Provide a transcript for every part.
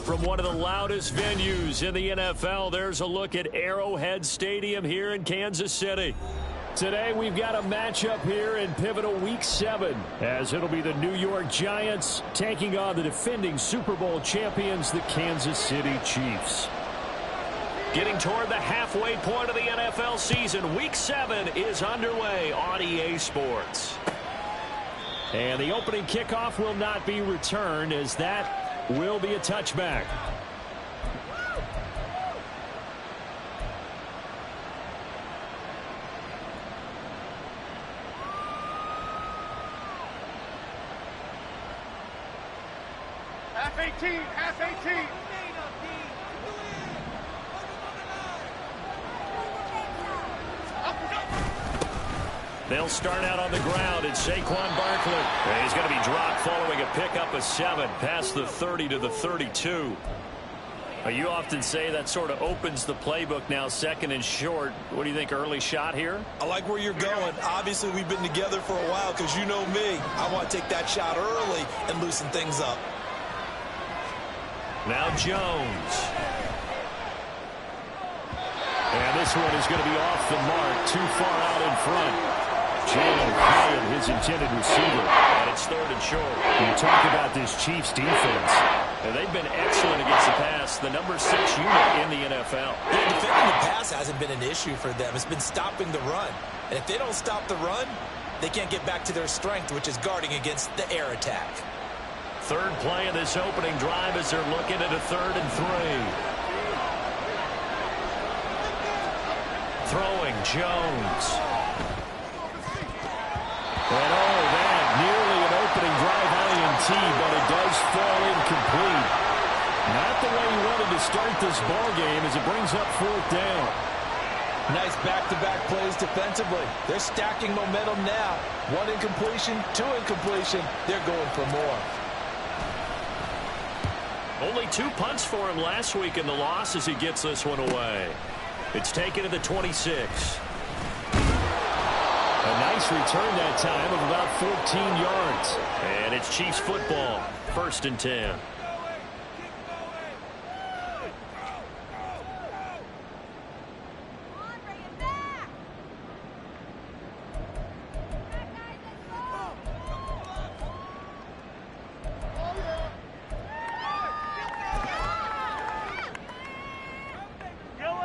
From one of the loudest venues in the NFL, there's a look at Arrowhead Stadium here in Kansas City. Today we've got a matchup here in pivotal Week 7, as it'll be the New York Giants taking on the defending Super Bowl champions, the Kansas City Chiefs. Getting toward the halfway point of the NFL season, Week 7 is underway on EA Sports. And the opening kickoff will not be returned, as that will be a touchback. Half 18, half 18. They'll start out on the ground. It's Saquon Barkley. And he's going to be dropped following a pickup of 7 past the 30 to the 32. You often say that sort of opens the playbook now, second and short. What do you think, early shot here? I like where you're going. Obviously, we've been together for a while because you know me. I want to take that shot early and loosen things up. Now Jones. And this one is going to be off the mark, too far out in front. Jalen Hyatt, his intended receiver. And it's third and short. You talk about this Chiefs defense. And they've been excellent against the pass, the number 6 unit in the NFL. Yeah, defending the pass hasn't been an issue for them. It's been stopping the run. And if they don't stop the run, they can't get back to their strength, which is guarding against the air attack. Third play of this opening drive as they're looking at a 3rd and 3. Throwing Jones. And oh, that nearly an opening drive INT, but it does fall incomplete. Not the way he wanted to start this ball game as it brings up 4th down. Nice back-to-back plays defensively. They're stacking momentum now. 1 incompletion, 2 incompletion. They're going for more. Only 2 punts for him last week in the loss as he gets this one away. It's taken to the 26. A nice return that time of about 14 yards. And it's Chiefs football, 1st and 10.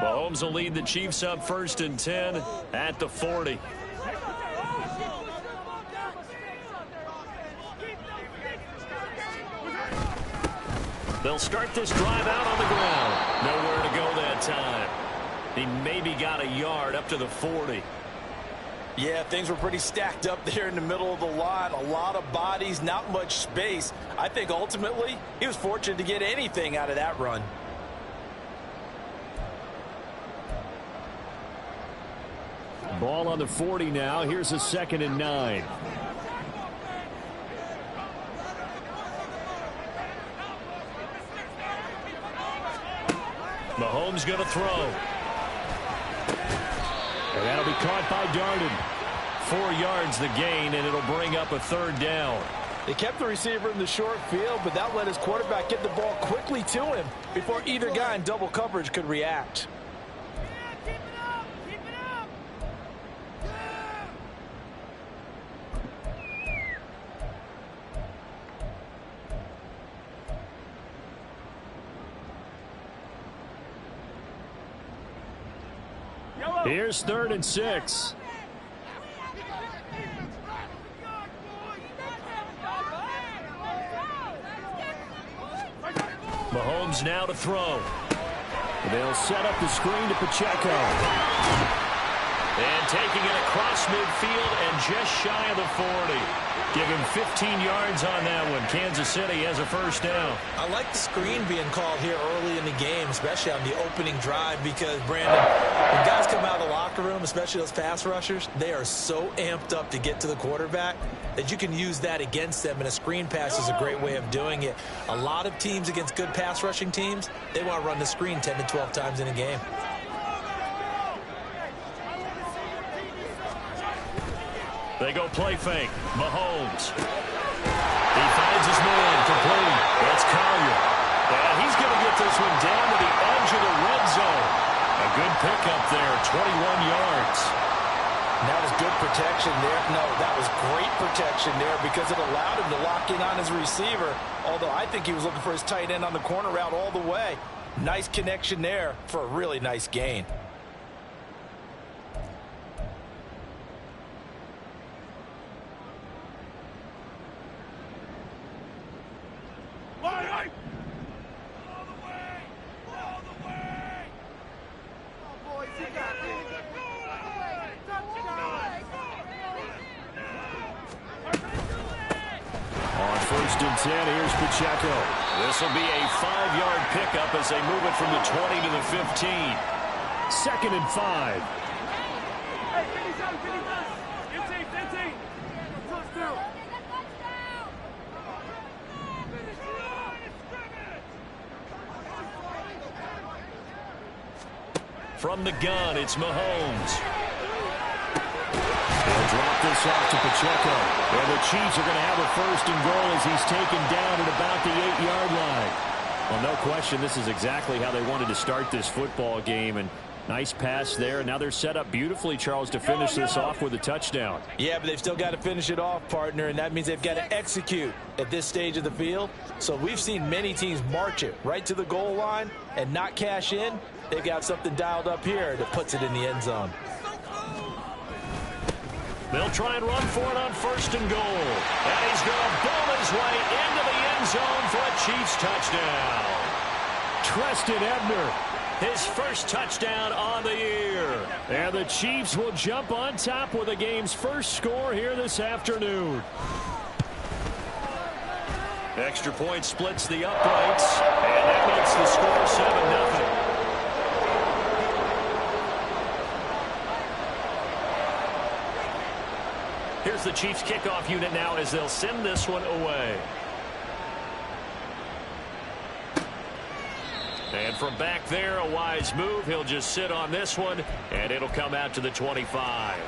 Mahomes will lead the Chiefs up 1st and 10 at the 40. They'll start this drive out on the ground. Nowhere to go that time. He maybe got a yard up to the 40. Yeah, things were pretty stacked up there in the middle of the line. A lot of bodies, not much space. I think ultimately he was fortunate to get anything out of that run. Ball on the 40 now. Here's a 2nd and 9. Mahomes going to throw. And that'll be caught by Darden. 4 yards the gain, and it'll bring up a 3rd down. They kept the receiver in the short field, but that let his quarterback get the ball quickly to him before either guy in double coverage could react. Here's 3rd and 6. Mahomes now to throw. They'll set up the screen to Pacheco. And taking it across midfield and just shy of the 40. Give him 15 yards on that one. Kansas City has a 1st down. I like the screen being called here early in the game, especially on the opening drive, because, Brandon, when guys come out of the locker room, especially those pass rushers, they are so amped up to get to the quarterback that you can use that against them, and a screen pass is a great way of doing it. A lot of teams against good pass rushing teams, they want to run the screen 10 to 12 times in a game. They go play fake. Mahomes. He finds his man complete. That's Collier. And he's going to this one down to the edge of the red zone. A good pickup there, 21 yards. And that was good protection there. No, that was great protection there because it allowed him to lock in on his receiver, although I think he was looking for his tight end on the corner route all the way. Nice connection there for a really nice gain. Here's Pacheco. This will be a 5-yard pickup as they move it from the 20 to the 15. 2nd and 5. From the gun, it's Mahomes. They'll drop this off to Pacheco. And the Chiefs are going to have a 1st and goal as he's taken down at about the 8-yard line. Well, no question, this is exactly how they wanted to start this football game. And nice pass there. Now they're set up beautifully, Charles, to finish this off with a touchdown. Yeah, but they've still got to finish it off, partner, and that means they've got to execute at this stage of the field. So we've seen many teams march it right to the goal line and not cash in. They've got something dialed up here that puts it in the end zone. They'll try and run for it on 1st and goal. And he's going to bowl his way into the end zone for a Chiefs touchdown. Treston Ebner, his 1st touchdown on the year. And the Chiefs will jump on top with the game's 1st score here this afternoon. Extra point splits the uprights. And that makes the score 7-0. Here's the Chiefs kickoff unit now as they'll send this one away. And from back there, a wise move. He'll just sit on this one, and it'll come out to the 25.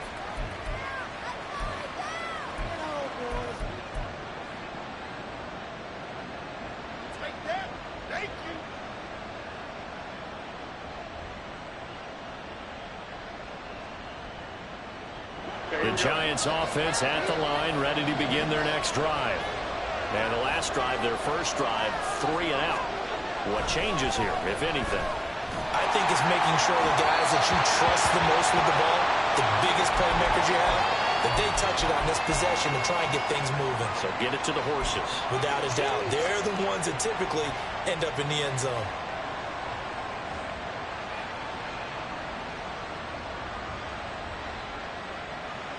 The Giants offense at the line, ready to begin their next drive. And the last drive, their 1st drive, 3 and out. What changes here, if anything? I think it's making sure the guys that you trust the most with the ball, the biggest playmakers you have, that they touch it on this possession and try and get things moving. So get it to the horses. Without a doubt. They're the ones that typically end up in the end zone.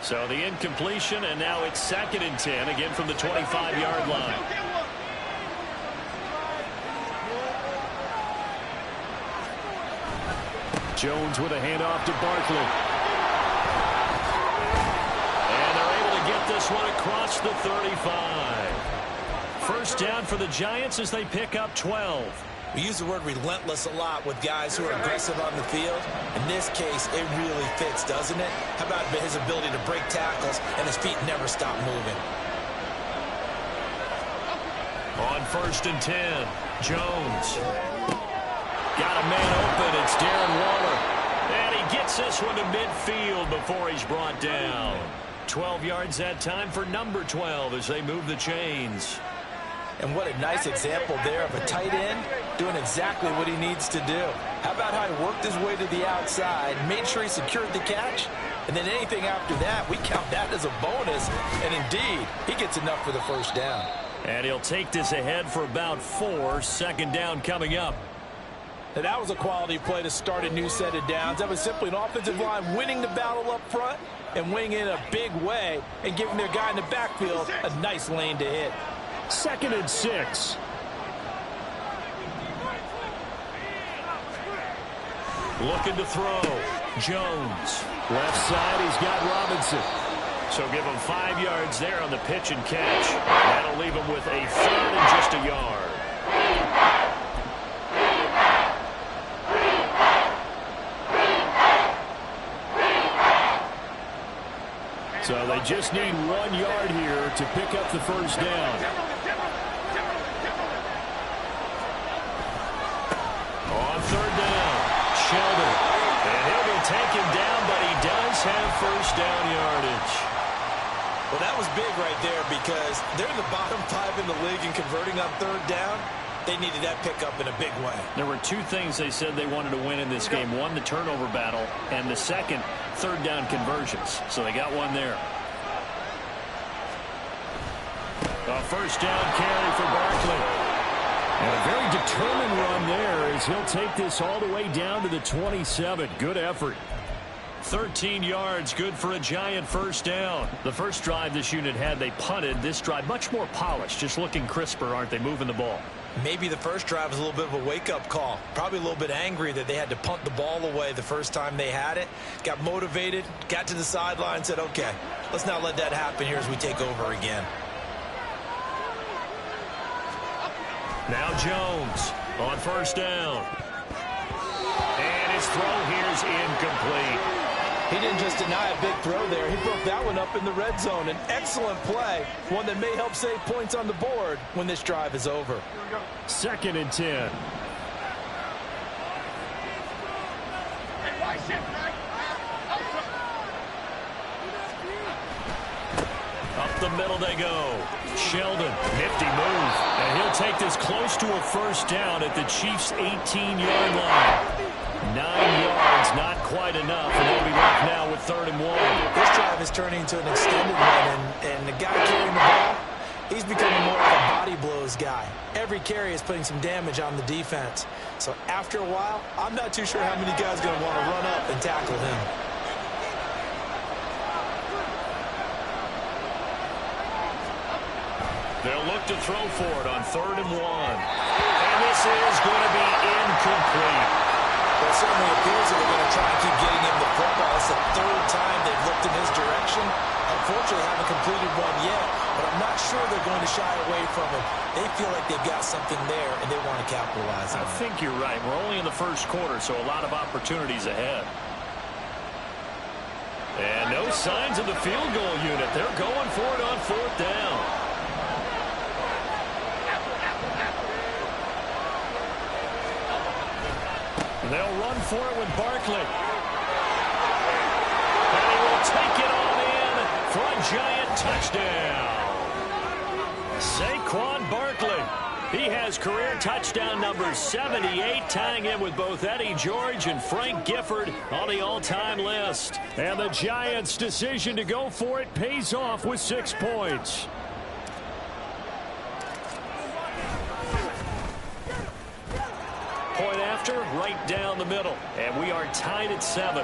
So the incompletion, and now it's 2nd and 10, again from the 25-yard line. Jones with a handoff to Barkley. And they're able to get this one across the 35. 1st down for the Giants as they pick up 12. We use the word relentless a lot with guys who are aggressive on the field. In this case, it really fits, doesn't it? How about his ability to break tackles and his feet never stop moving? On 1st and 10, Jones. Got a man open. It's Darren Waller. And he gets this one to midfield before he's brought down. 12 yards that time for number 12 as they move the chains. And what a nice example there of a tight end doing exactly what he needs to do. How about how he worked his way to the outside, made sure he secured the catch, and then anything after that, we count that as a bonus. And indeed, he gets enough for the 1st down. And he'll take this ahead for about 4. 2nd down coming up. And that was a quality play to start a new set of downs. That was simply an offensive line winning the battle up front and winning in a big way and giving their guy in the backfield a nice lane to hit. 2nd and 6. Looking to throw. Jones. Left side, he's got Robinson. So give him 5 yards there on the pitch and catch. That'll leave him with a 3rd and just a yard. So they just need 1 yard here to pick up the 1st down. third down. Sheldon. And he'll be taken down, but he does have first down yardage. Well, that was big right there because they're in the bottom 5 in the league in converting on third down. They needed that pickup in a big way. There were two things they said they wanted to win in this game. One, the turnover battle, and the second, third down conversions. So they got one there. A first down carry for Barkley. And a very determined run there as he'll take this all the way down to the 27. Good effort. 13 yards, good for a Giant first down. The first drive this unit had, they punted. This drive, much more polished, just looking crisper, aren't they, moving the ball? Maybe the first drive was a little bit of a wake-up call. Probably a little bit angry that they had to punt the ball away the first time they had it. Got motivated, got to the sideline, said, okay, let's not let that happen here as we take over again. Now Jones on first down. And his throw here's incomplete. He didn't just deny a big throw there. He broke that one up in the red zone. An excellent play, one that may help save points on the board when this drive is over. 2nd and 10. Up the middle they go. Sheldon, nifty move. And he'll take this close to a first down at the Chiefs' 18-yard line. 9 yards, not quite enough, and they'll be left now with 3rd and 1. This drive is turning into an extended one, and the guy carrying the ball, he's becoming more of a body blows guy. Every carry is putting some damage on the defense. So after a while, I'm not too sure how many guys are going to want to run up and tackle him. They'll look to throw for it on 3rd and 1. And this is going to be incomplete. Well, it certainly appears that they're going to try and keep getting him the football. It's the 3rd time they've looked in his direction. Unfortunately, haven't completed one yet, but I'm not sure they're going to shy away from him. They feel like they've got something there, and they want to capitalize on it. I think you're right. We're only in the first quarter, so a lot of opportunities ahead. And no signs of the field goal unit. They're going for it on 4th down. They'll run for it with Barkley. And he will take it on in for a Giant touchdown. Saquon Barkley. He has career touchdown number 78, tying him with both Eddie George and Frank Gifford on the all-time list. And the Giants' decision to go for it pays off with 6 points. Point after, right down the middle. And we are tied at 7.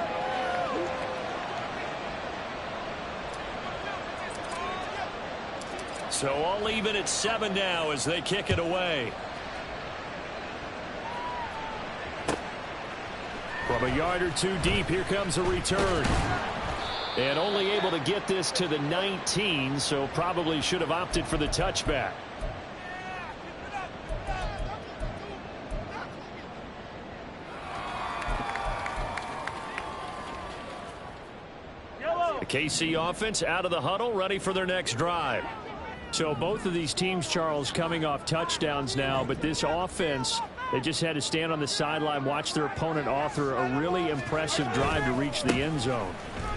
So all even at 7 now as they kick it away. From a yard or two deep, here comes a return. And only able to get this to the 19, so probably should have opted for the touchback. The KC offense out of the huddle, ready for their next drive. So both of these teams, Charles, coming off touchdowns now, but this offense, they just had to stand on the sideline, watch their opponent author a really impressive drive to reach the end zone.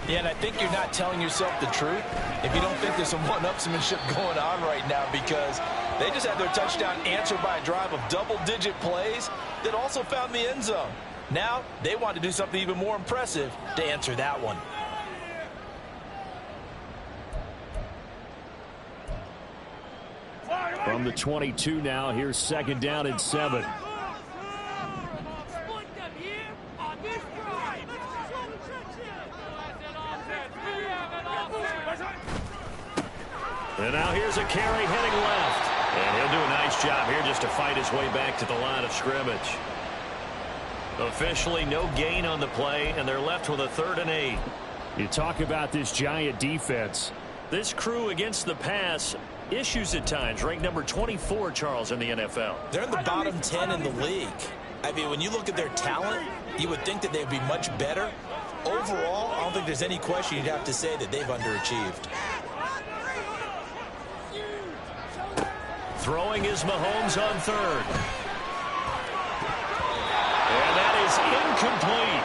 Yeah, and I think you're not telling yourself the truth if you don't think there's some one-upsmanship going on right now, because they just had their touchdown answered by a drive of double-digit plays that also found the end zone. Now they want to do something even more impressive to answer that one. From the 22 now, here's 2nd down and 7. And now here's a carry heading left. And he'll do a nice job here just to fight his way back to the line of scrimmage. Officially no gain on the play, and they're left with a 3rd and 8. You talk about this Giant defense. This crew against the pass, issues at times, ranked number 24, Charles, in the NFL. They're in the bottom 10 in the league. I mean, when you look at their talent, you would think that they'd be much better. Overall, I don't think there's any question you'd have to say that they've underachieved. Throwing is Mahomes on 3rd. And that is incomplete.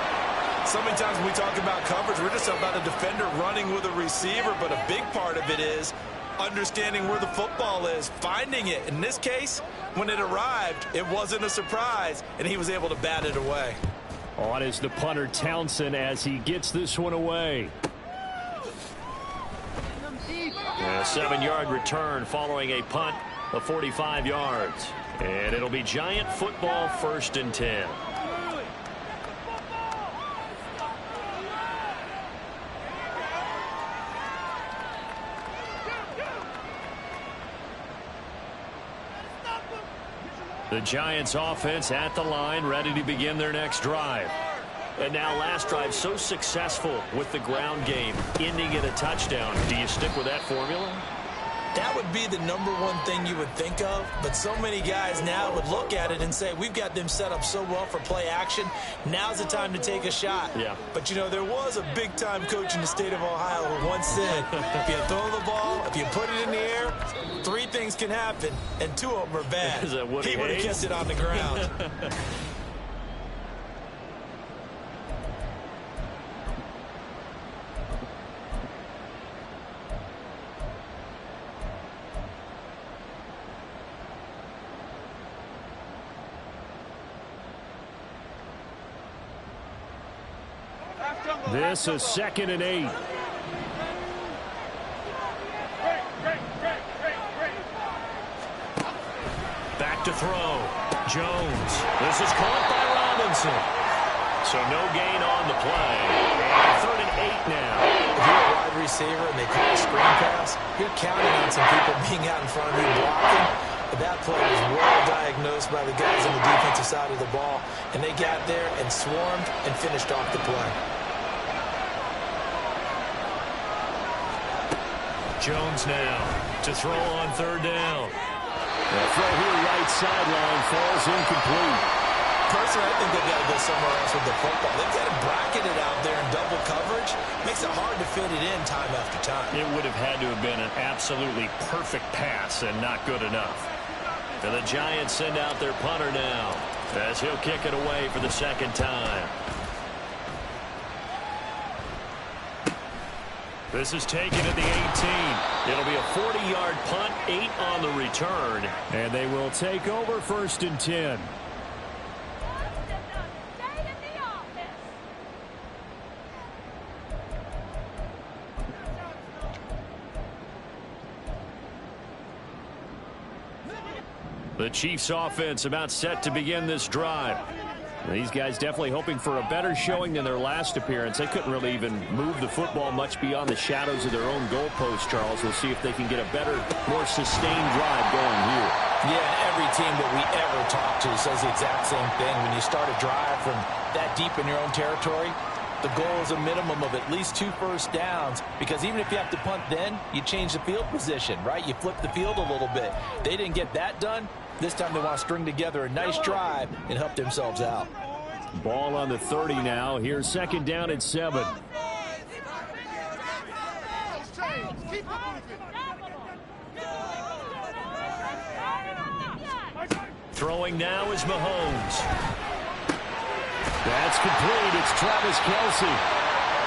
So many times when we talk about coverage, we're just about a defender running with a receiver, but a big part of it is understanding where the football is, finding it. In this case, when it arrived, it wasn't a surprise, and he was able to bat it away. On is the punter Townsend as he gets this one away. A 7-yard return following a punt of 45 yards. And it'll be Giant football, 1st and 10. The Giants offense at the line, ready to begin their next drive. And now last drive so successful with the ground game, ending in a touchdown. Do you stick with that formula? That would be the #1 thing you would think of, but so many guys now would look at it and say, we've got them set up so well for play action. Now's the time to take a shot. Yeah. But, you know, there was a big-time coach in the state of Ohio who once said, if you throw the ball, if you put it in the air, 3 things can happen, and 2 of them are bad. Is that Woody He would have Hayes? kept it on the ground. This is 2nd and 8. Back to throw. Jones. This is caught by Robinson. So no gain on the play. And 3rd and 8 now. If you're a wide receiver and they call a screen pass, you're counting on some people being out in front of you blocking. But that play was well diagnosed by the guys on the defensive side of the ball. And they got there and swarmed and finished off the play. Jones now to throw on 3rd down. The throw here right sideline falls incomplete. Personally, I think they've got to go somewhere else with the football. They've got to bracket it out there in double coverage. Makes it hard to fit it in time after time. It would have had to have been an absolutely perfect pass and not good enough. And the Giants send out their punter now as he'll kick it away for the 2nd time. This is taken at the 18. It'll be a 40-yard punt, 8 on the return. And they will take over 1st and 10. The Chiefs offense about set to begin this drive. These guys definitely hoping for a better showing than their last appearance. They couldn't really even move the football much beyond the shadows of their own goalpost, Charles. We'll see if they can get a better, more sustained drive going here. Yeah, every team that we ever talk to says the exact same thing. When you start a drive from that deep in your own territory, the goal is a minimum of at least 2 first downs, because even if you have to punt then, you change the field position, right? You flip the field a little bit. They didn't get that done. This time they want to string together a nice drive and help themselves out. Ball on the 30 now. Here's 2nd down and 7. Throwing now is Mahomes. That's complete. It's Travis Kelce.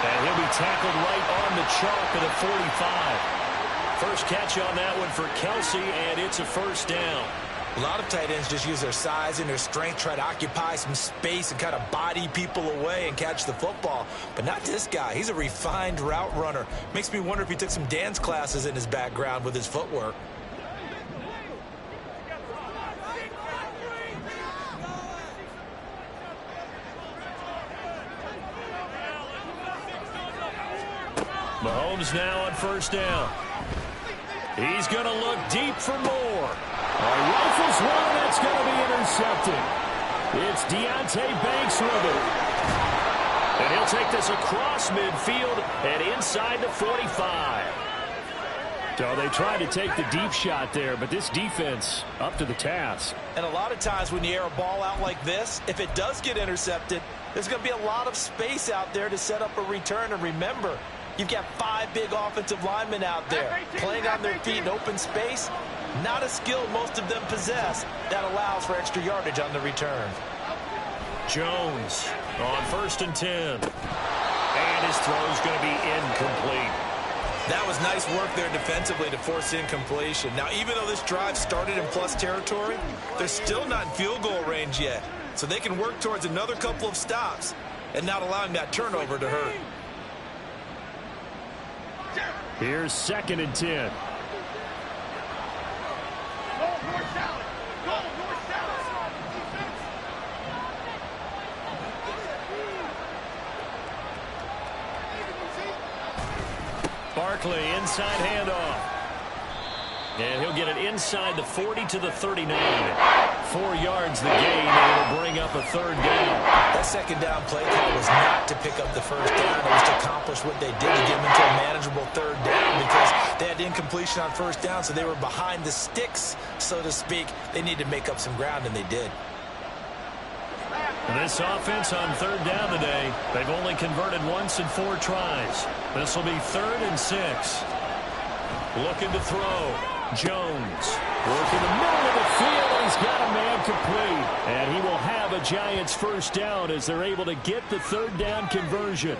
And he'll be tackled right on the chalk at a 45. First catch on that one for Kelce, and it's a 1st down. A lot of tight ends just use their size and their strength, try to occupy some space and kind of body people away and catch the football. But not this guy. He's a refined route runner. Makes me wonder if he took some dance classes in his background with his footwork. Mahomes now on 1st down. He's going to look deep for more. Rifles one, that's going to be intercepted. It's Deonte Banks with it. And he'll take this across midfield and inside the 45. So they tried to take the deep shot there, but this defense up to the task. And a lot of times when you air a ball out like this, if it does get intercepted, there's going to be a lot of space out there to set up a return. And remember, you've got 5 big offensive linemen out there playing on their feet in open space. Not a skill most of them possess that allows for extra yardage on the return. Jones on 1st and 10. And his throw's going to be incomplete. That was nice work there defensively to force incompletion. Now, even though this drive started in plus territory, they're still not in field goal range yet. So they can work towards another couple of stops and not allowing that turnover to hurt. Here's 2nd and 10. Barkley, inside handoff. And he'll get it inside the 40 to the 39. 4 yards the gain, and it'll bring up a 3rd down. That 2nd down play call was not to pick up the 1st down. It was to accomplish what they did to get them into a manageable 3rd down because they had incompletion on 1st down, so they were behind the sticks, so to speak. They needed to make up some ground, and they did. This offense on 3rd down today, they've only converted once in 4 tries. This will be 3rd and 6. Looking to throw. Jones working the middle of the field, and he's got a man complete. And he will have a Giants 1st down as they're able to get the 3rd down conversion.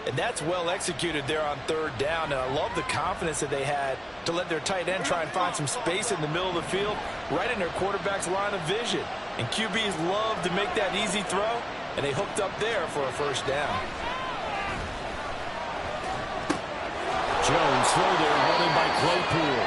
And that's well executed there on 3rd down. And I love the confidence that they had to let their tight end try and find some space in the middle of the field, right in their quarterback's line of vision. And QBs love to make that easy throw, and they hooked up there for a 1st down. Jones throw there, running by Claypool.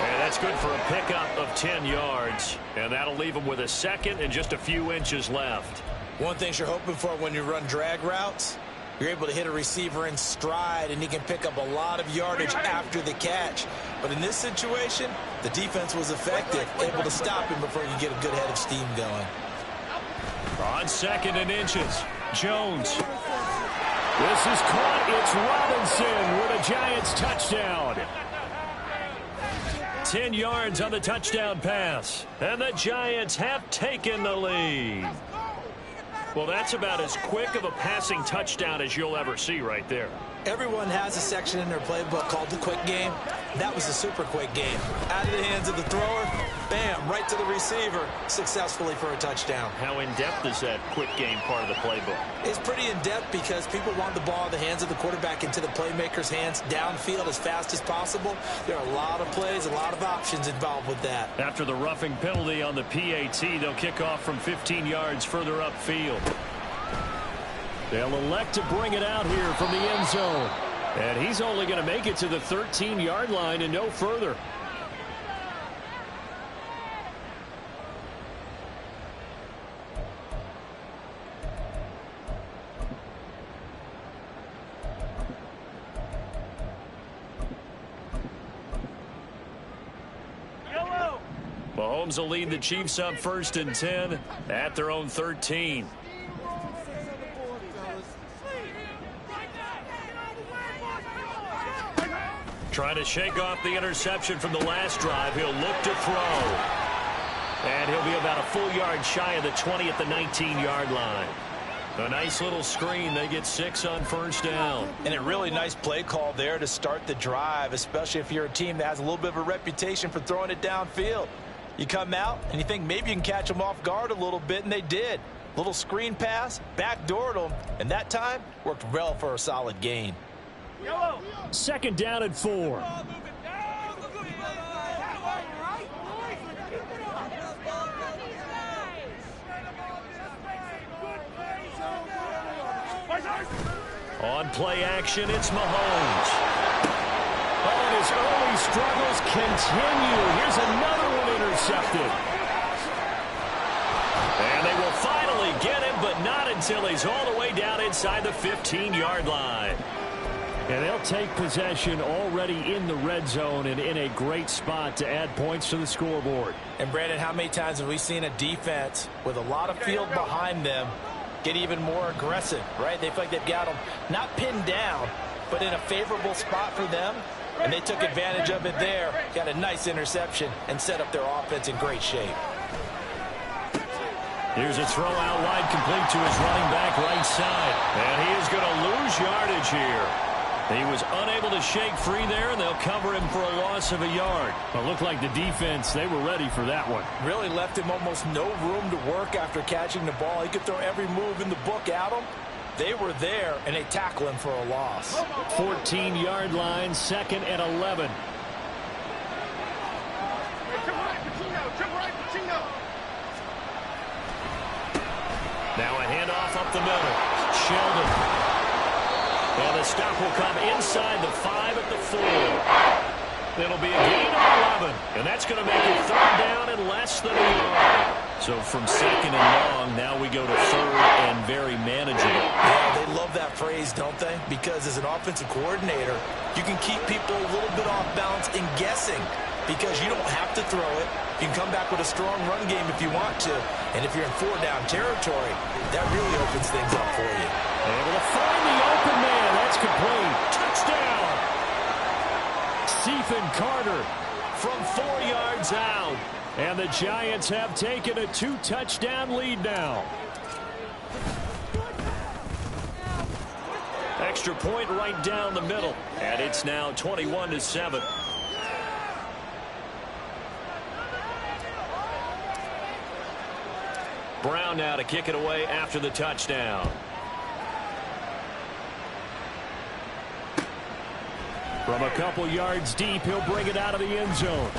And that's good for a pickup of 10 yards. And that'll leave him with a 2nd and just a few inches left. One thing you're hoping for when you run drag routes, you're able to hit a receiver in stride, and he can pick up a lot of yardage after the catch. But in this situation, the defense was effective, able to stop him before you get a good head of steam going. On 2nd and inches, Jones. This is caught. It's Robinson with a Giants touchdown. 10 yards on the touchdown pass. And the Giants have taken the lead. Well, that's about as quick of a passing touchdown as you'll ever see right there. Everyone has a section in their playbook called the quick game. That was a super quick game. Out of the hands of the thrower, bam, right to the receiver, successfully for a touchdown. How in-depth is that quick game part of the playbook? It's pretty in-depth because people want the ball in the hands of the quarterback into the playmaker's hands downfield as fast as possible. There are a lot of plays, a lot of options involved with that. After the roughing penalty on the PAT, they'll kick off from 15 yards further upfield. They'll elect to bring it out here from the end zone. And he's only going to make it to the 13-yard line and no further. Mahomes will lead the Chiefs up 1st and 10 at their own 13. Trying to shake off the interception from the last drive. He'll look to throw. And he'll be about a full yard shy of the 20 at the 19-yard line. A nice little screen. They get 6 on 1st down. And a really nice play call there to start the drive, especially if you're a team that has a little bit of a reputation for throwing it downfield. You come out and you think maybe you can catch them off guard a little bit, and they did. Little screen pass, backdoored them, and that time worked well for a solid gain. 2nd down and 4. On play action, it's Mahomes. Oh, and his early struggles continue. Here's another one intercepted. And they will finally get him, but not until he's all the way down inside the 15-yard line. And they'll take possession already in the red zone and in a great spot to add points to the scoreboard. And, Brandon, how many times have we seen a defense with a lot of field behind them get even more aggressive, right? They feel like they've got them not pinned down, but in a favorable spot for them, and they took advantage of it there, got a nice interception, and set up their offense in great shape. Here's a throw out wide, complete to his running back right side. And he is going to lose yardage here. He was unable to shake free there, and they'll cover him for a loss of a yard. It looked like the defense, they were ready for that one. Really left him almost no room to work after catching the ball. He could throw every move in the book at him. They were there, and they tackle him for a loss. 14-yard line, 2nd and 11. Now a handoff up the middle. Sheldon. And the stop will come inside the 5 at the 4. It'll be a gain of 11. And that's going to make it 3rd down and less than a yard. So from 2nd and long, now we go to 3rd and very manageable. Yeah, they love that phrase, don't they? Because as an offensive coordinator, you can keep people a little bit off balance and guessing because you don't have to throw it. You can come back with a strong run game if you want to. And if you're in 4-down territory, that really opens things up for you. Able to find the open man. That's complete. Touchdown. Stephen Carter from 4 yards out. And the Giants have taken a 2-touchdown lead now. Extra point right down the middle. And it's now 21-7. Brown now to kick it away after the touchdown. From a couple yards deep, he'll bring it out of the end zone.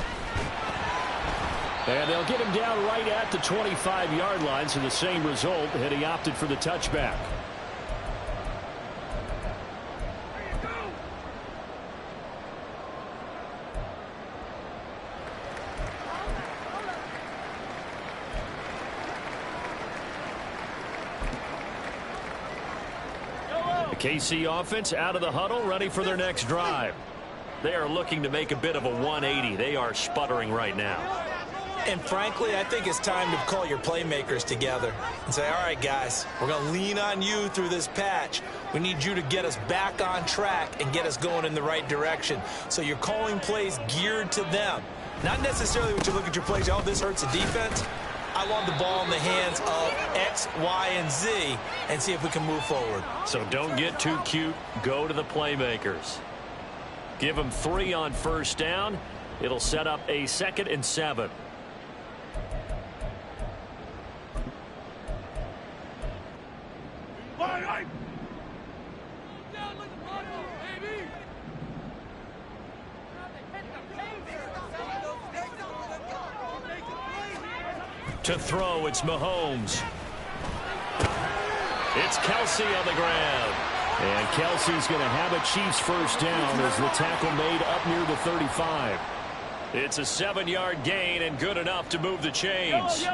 And they'll get him down right at the 25-yard line, so the same result, and he opted for the touchback. The KC offense out of the huddle, ready for their next drive. They are looking to make a bit of a 180. They are sputtering right now. And frankly, I think it's time to call your playmakers together and say, all right, guys, we're going to lean on you through this patch. We need you to get us back on track and get us going in the right direction. So you're calling plays geared to them. Not necessarily when you look at your plays, oh, this hurts the defense. I want the ball in the hands of X, Y, and Z and see if we can move forward. So don't get too cute. Go to the playmakers. Give them 3 on 1st down. It'll set up a 2nd and 7. To throw, it's Mahomes. It's Kelsey on the ground. And Kelsey's going to have a Chiefs 1st down as the tackle made up near the 35. It's a 7-yard gain and good enough to move the chains.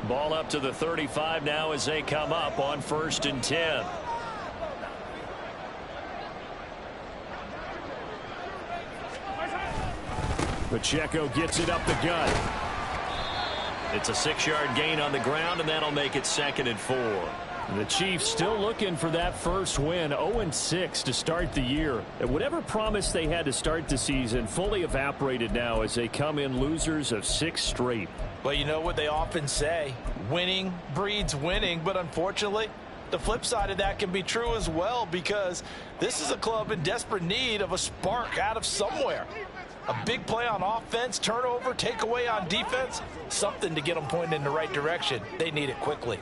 Ball up to the 35 now as they come up on 1st and 10. Pacheco gets it up the gut. It's a 6-yard gain on the ground, and that'll make it 2nd and 4. The Chiefs still looking for that first win, 0-6 to start the year. And whatever promise they had to start the season fully evaporated now as they come in losers of 6 straight. Well, you know what they often say, winning breeds winning, but unfortunately, the flip side of that can be true as well because this is a club in desperate need of a spark out of somewhere. A big play on offense, turnover, takeaway on defense, something to get them pointed in the right direction. They need it quickly.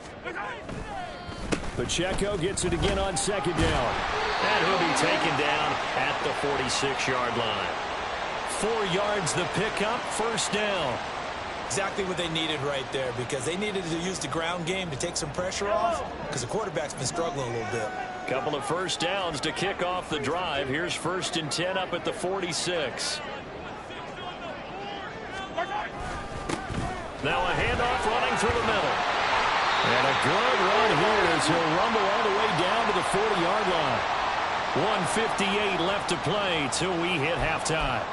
Pacheco gets it again on 2nd down. And he'll be taken down at the 46-yard line. 4 yards the pickup, 1st down. Exactly what they needed right there because they needed to use the ground game to take some pressure off because the quarterback's been struggling a little bit. Couple of 1st downs to kick off the drive. Here's 1st and 10 up at the 46. Now a handoff running through the middle. And a good run here as he'll rumble all the way down to the 40-yard line. 1:58 left to play till we hit halftime.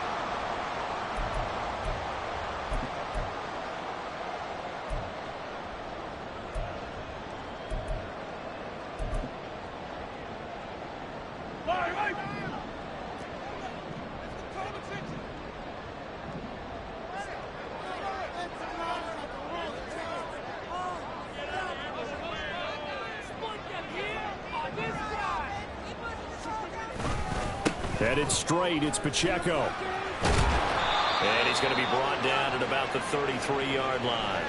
Headed straight, it's Pacheco. And he's going to be brought down at about the 33-yard line.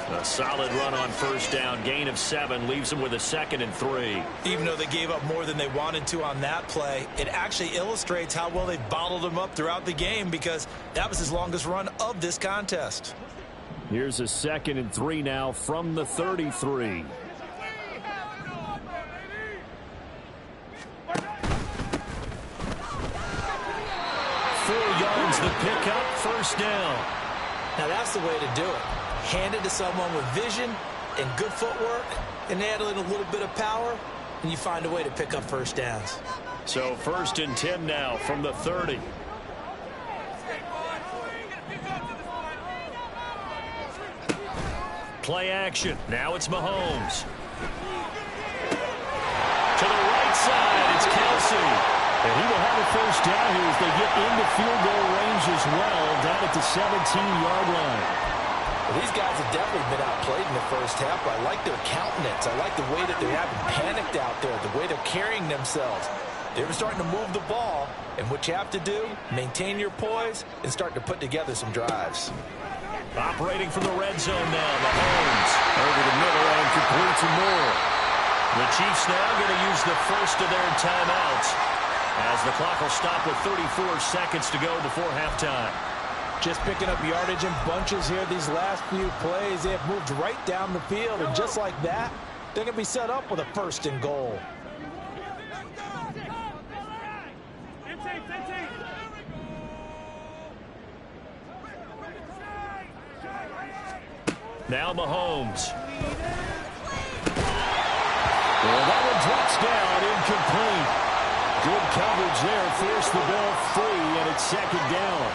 A solid run on first down. Gain of 7 leaves them with a 2nd and 3. Even though they gave up more than they wanted to on that play, it actually illustrates how well they bottled them up throughout the game, because that was his longest run of this contest. Here's a 2nd and 3 now from the 33. 4 yards the pickup, first down. Now that's the way to do it. Hand it to someone with vision and good footwork, and add in a little bit of power, and you find a way to pick up first downs. So 1st and 10 now from the 30. Play action. Now it's Mahomes. To the right side, it's Kelsey. And he will have a first down here as they get into field goal range as well, down at the 17-yard line. Well, these guys have definitely been outplayed in the first half, but I like their countenance. I like the way that they haven't panicked out there, the way they're carrying themselves. They were starting to move the ball, and what you have to do, maintain your poise and start to put together some drives. Operating from the red zone now, Mahomes over the middle and completes some more. The Chiefs now going to use the first of their timeouts, as the clock will stop with 34 seconds to go before halftime. Just picking up yardage in bunches here these last few plays. They have moved right down the field, and just like that, they're going to be set up with a 1st and goal. Now Mahomes. Well, that one drops down, incomplete. Good coverage there, forced the ball free, and it's 2nd down.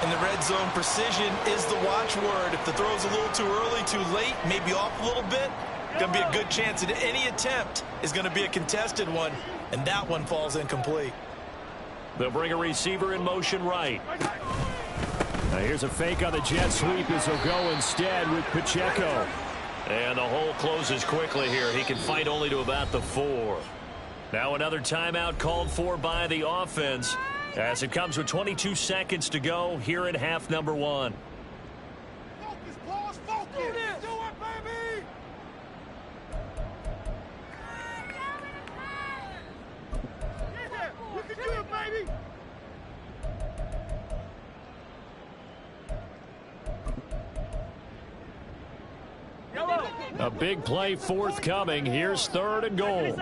In the red zone, precision is the watchword. If the throw's a little too early, too late, maybe off a little bit, going to be a good chance that any attempt is going to be a contested one, and that one falls incomplete. They'll bring a receiver in motion right. Now here's a fake on the jet sweep as he'll go instead with Pacheco. And the hole closes quickly here. He can fight only to about the 4. Now another timeout called for by the offense, as it comes with 22 seconds to go here in half number 1. Focus, boss, focus. Do it, baby. Yeah, you can do it, baby. A big play forthcoming. Here's 3rd and goal.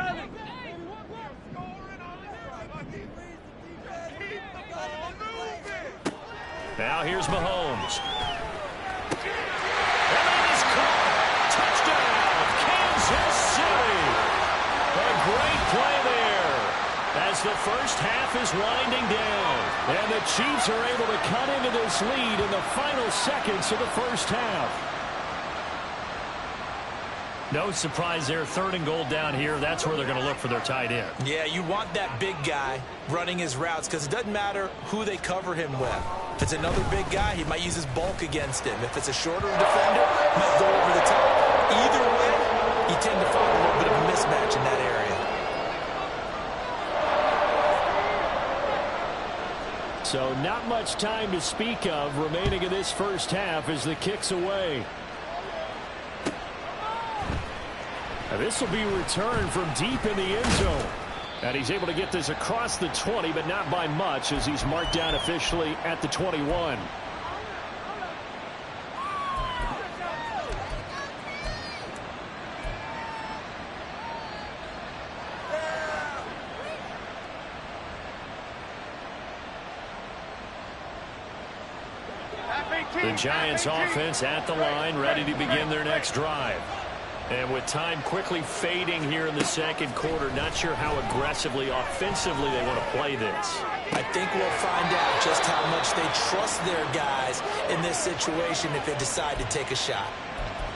Now here's Mahomes. And that is caught. Touchdown, Kansas City. A great play there, as the first half is winding down. And the Chiefs are able to cut into this lead in the final seconds of the first half. No surprise there, 3rd and goal down here. That's where they're going to look for their tight end. Yeah, you want that big guy running his routes, because it doesn't matter who they cover him with. If it's another big guy, he might use his bulk against him. If it's a shorter defender, he might go over the top. Either way, you tend to find a little bit of a mismatch in that area. So not much time to speak of remaining in this first half as the kick's away. Now this will be returned from deep in the end zone. And he's able to get this across the 20, but not by much, as he's marked down officially at the 21. The Giants offense at the line, ready to begin their next drive. And with time quickly fading here in the second quarter, not sure how aggressively, offensively they want to play this. I think we'll find out just how much they trust their guys in this situation if they decide to take a shot.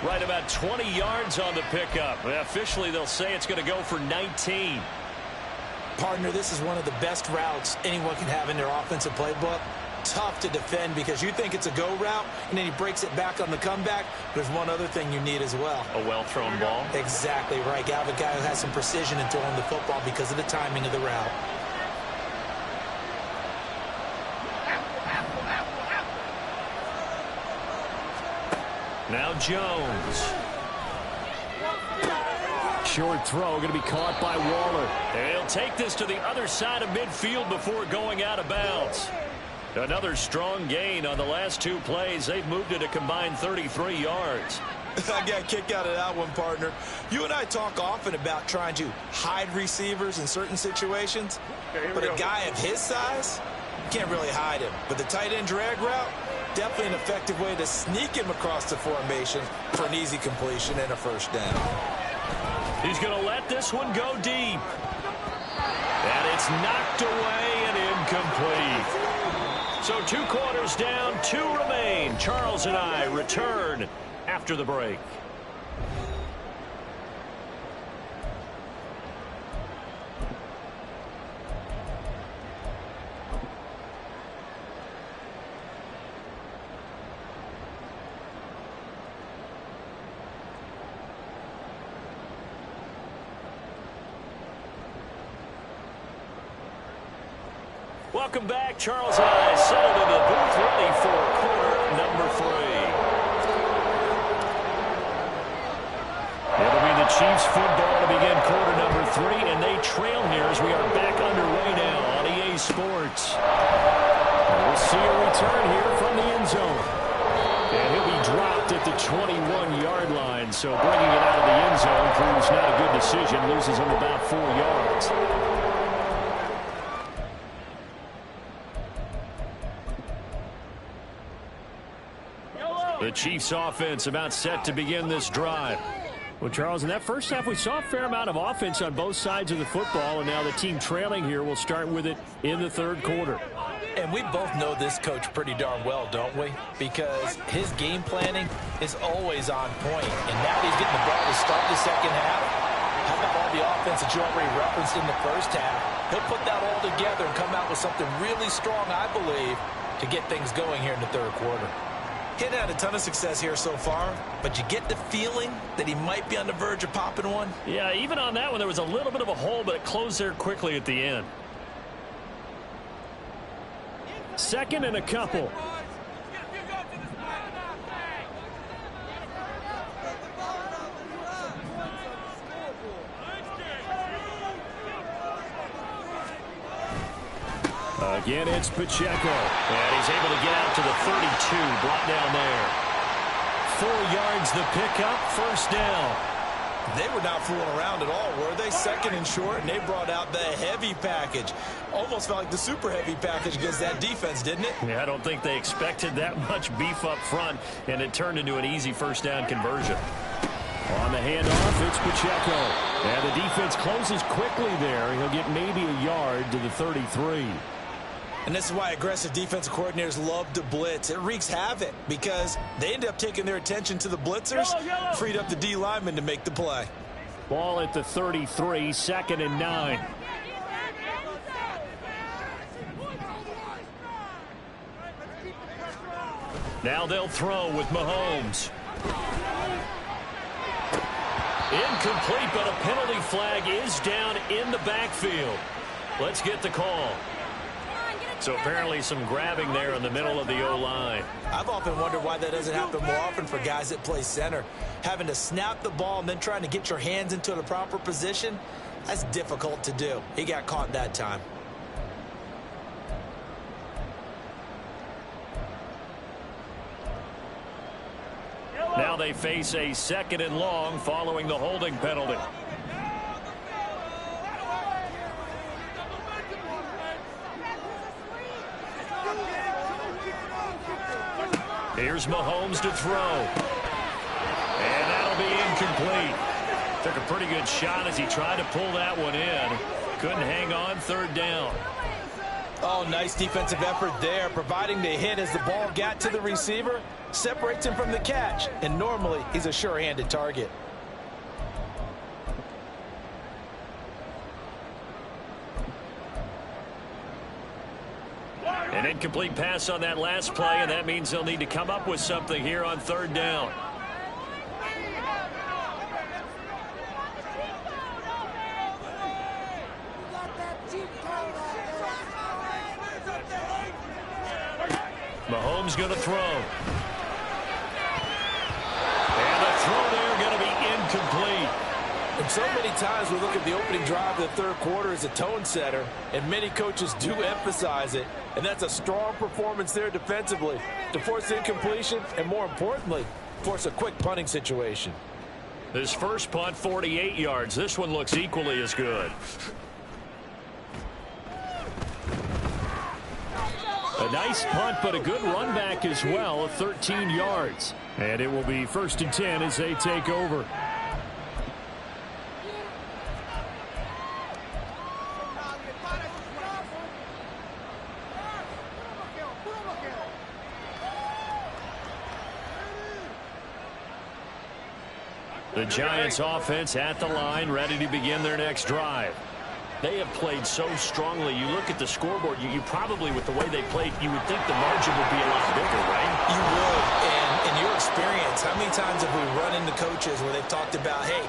Right about 20 yards on the pickup. Officially, they'll say it's going to go for 19. Partner, this is one of the best routes anyone can have in their offensive playbook. Tough to defend because you think it's a go route, and then he breaks it back on the comeback. There's one other thing you need as well. A well-thrown ball? Exactly right. You have a guy who has some precision in throwing the football because of the timing of the route. Now Jones. Short throw going to be caught by Waller. He'll take this to the other side of midfield before going out of bounds. Another strong gain on the last two plays. They've moved it a combined 33 yards. I got a kick out of that one, partner. You and I talk often about trying to hide receivers in certain situations. But a guy of his size, you can't really hide him. But the tight end drag route, definitely an effective way to sneak him across the formation for an easy completion and a first down. He's going to let this one go deep. And it's knocked away and incomplete. So 2 quarters down, 2 remain. Charles and I return after the break. Welcome back. Charles and I settled into the booth ready for quarter number 3. It'll be the Chiefs football to begin quarter number 3, and they trail here as we are back underway now on EA Sports. We'll see a return here from the end zone. And he'll be dropped at the 21-yard line, so bringing it out of the end zone proves not a good decision. Loses him about 4 yards. The Chiefs offense about set to begin this drive. Well, Charles, in that first half, we saw a fair amount of offense on both sides of the football, and now the team trailing here will start with it in the third quarter. And we both know this coach pretty darn well, don't we? Because his game planning is always on point. And now he's getting the ball to start the second half. How about all the offense that you already referenced in the first half? He'll put that all together and come out with something really strong, I believe, to get things going here in the third quarter. He'd had a ton of success here so far, but you get the feeling that he might be on the verge of popping one. Yeah, even on that one, there was a little bit of a hole, but it closed there quickly at the end. Second and a couple. Again, it's Pacheco. And he's able to get out to the 32. Brought down there. 4 yards the pickup. First down. They were not fooling around at all, were they? Second and short, and they brought out the heavy package. Almost felt like the super heavy package against that defense, didn't it? Yeah, I don't think they expected that much beef up front, and it turned into an easy first down conversion. On the handoff, it's Pacheco. And the defense closes quickly there. He'll get maybe a yard to the 33. And this is why aggressive defensive coordinators love to blitz. It wreaks havoc because they end up taking their attention to the blitzers, freed up the D lineman to make the play. Ball at the 33, 2nd and 9. Now they'll throw with Mahomes. Incomplete, but a penalty flag is down in the backfield. Let's get the call. So apparently some grabbing there in the middle of the O-line. I've often wondered why that doesn't happen more often for guys that play center. Having to snap the ball and then trying to get your hands into the proper position, that's difficult to do. He got caught that time. Now they face a 2nd and long following the holding penalty. Here's Mahomes to throw. And that'll be incomplete. Took a pretty good shot as he tried to pull that one in. Couldn't hang on, 3rd down. Oh, nice defensive effort there, providing the hit as the ball got to the receiver, separates him from the catch, and normally he's a sure-handed target. An incomplete pass on that last play, and that means they'll need to come up with something here on 3rd down. Mahomes going to throw. So many times we look at the opening drive of the third quarter as a tone setter, and many coaches do emphasize it, and that's a strong performance there defensively to force incompletion and, more importantly, force a quick punting situation. His first punt, 48 yards. This one looks equally as good. A nice punt, but a good run back as well, 13 yards. And it will be 1st and 10 as they take over. The Giants offense at the line, ready to begin their next drive. They have played so strongly. You look at the scoreboard, you probably, with the way they played, you would think the margin would be a lot bigger, right? You would. And in your experience, how many times have we run into coaches where they've talked about, hey,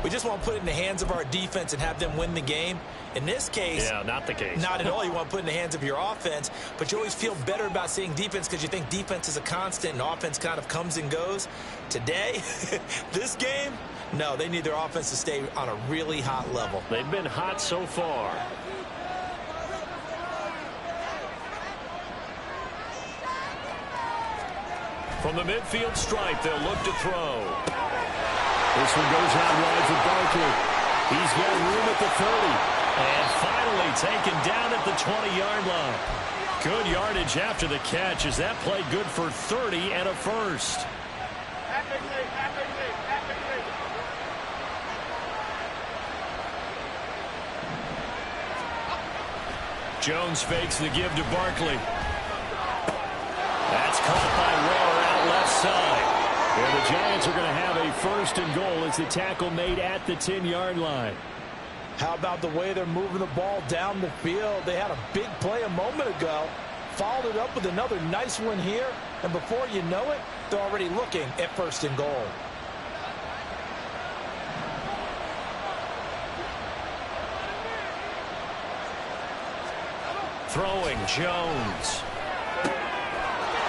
we just want to put it in the hands of our defense and have them win the game? In this case, yeah, not the case. Not at all. You want to put it in the hands of your offense, but you always feel better about seeing defense because you think defense is a constant and offense kind of comes and goes. Today, this game, no, they need their offense to stay on a really hot level. They've been hot so far. From the midfield stripe, they'll look to throw. This one goes out wide for Barkley. He's got room at the 30. And finally taken down at the 20-yard line. Good yardage after the catch as that played good for 30 and a first. Jones fakes the give to Barkley. That's caught by Ware out left side. And the Giants are going to have a 1st and goal as the tackle made at the 10-yard line. How about the way they're moving the ball down the field? They had a big play a moment ago, followed it up with another nice one here, and before you know it, they're already looking at 1st and goal. Throwing Jones.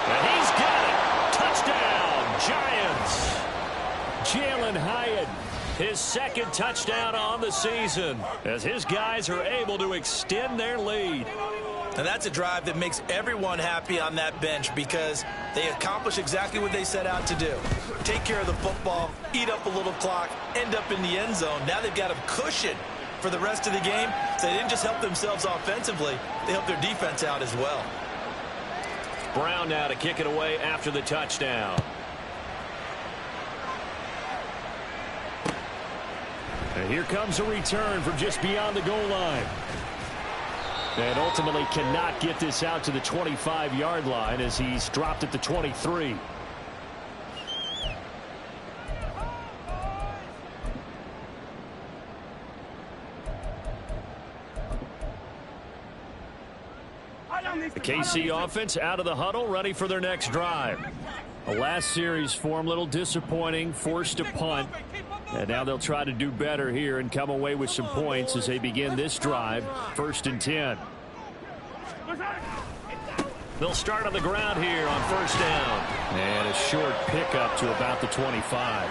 And he's got it. Touchdown, Giants. Jalen Hyatt, his 2nd touchdown on the season, as his guys are able to extend their lead. And that's a drive that makes everyone happy on that bench because they accomplish exactly what they set out to do. Take care of the football, eat up a little clock, end up in the end zone. Now they've got a cushion for the rest of the game, so they didn't just help themselves offensively, they helped their defense out as well. Brown now to kick it away after the touchdown. And here comes a return from just beyond the goal line. And ultimately cannot get this out to the 25-yard line as he's dropped at the 23. The KC offense out of the huddle, ready for their next drive. The last series form, a little disappointing, forced to punt. And now they'll try to do better here and come away with some points as they begin this drive, 1st and 10. They'll start on the ground here on 1st down. And a short pickup to about the 25.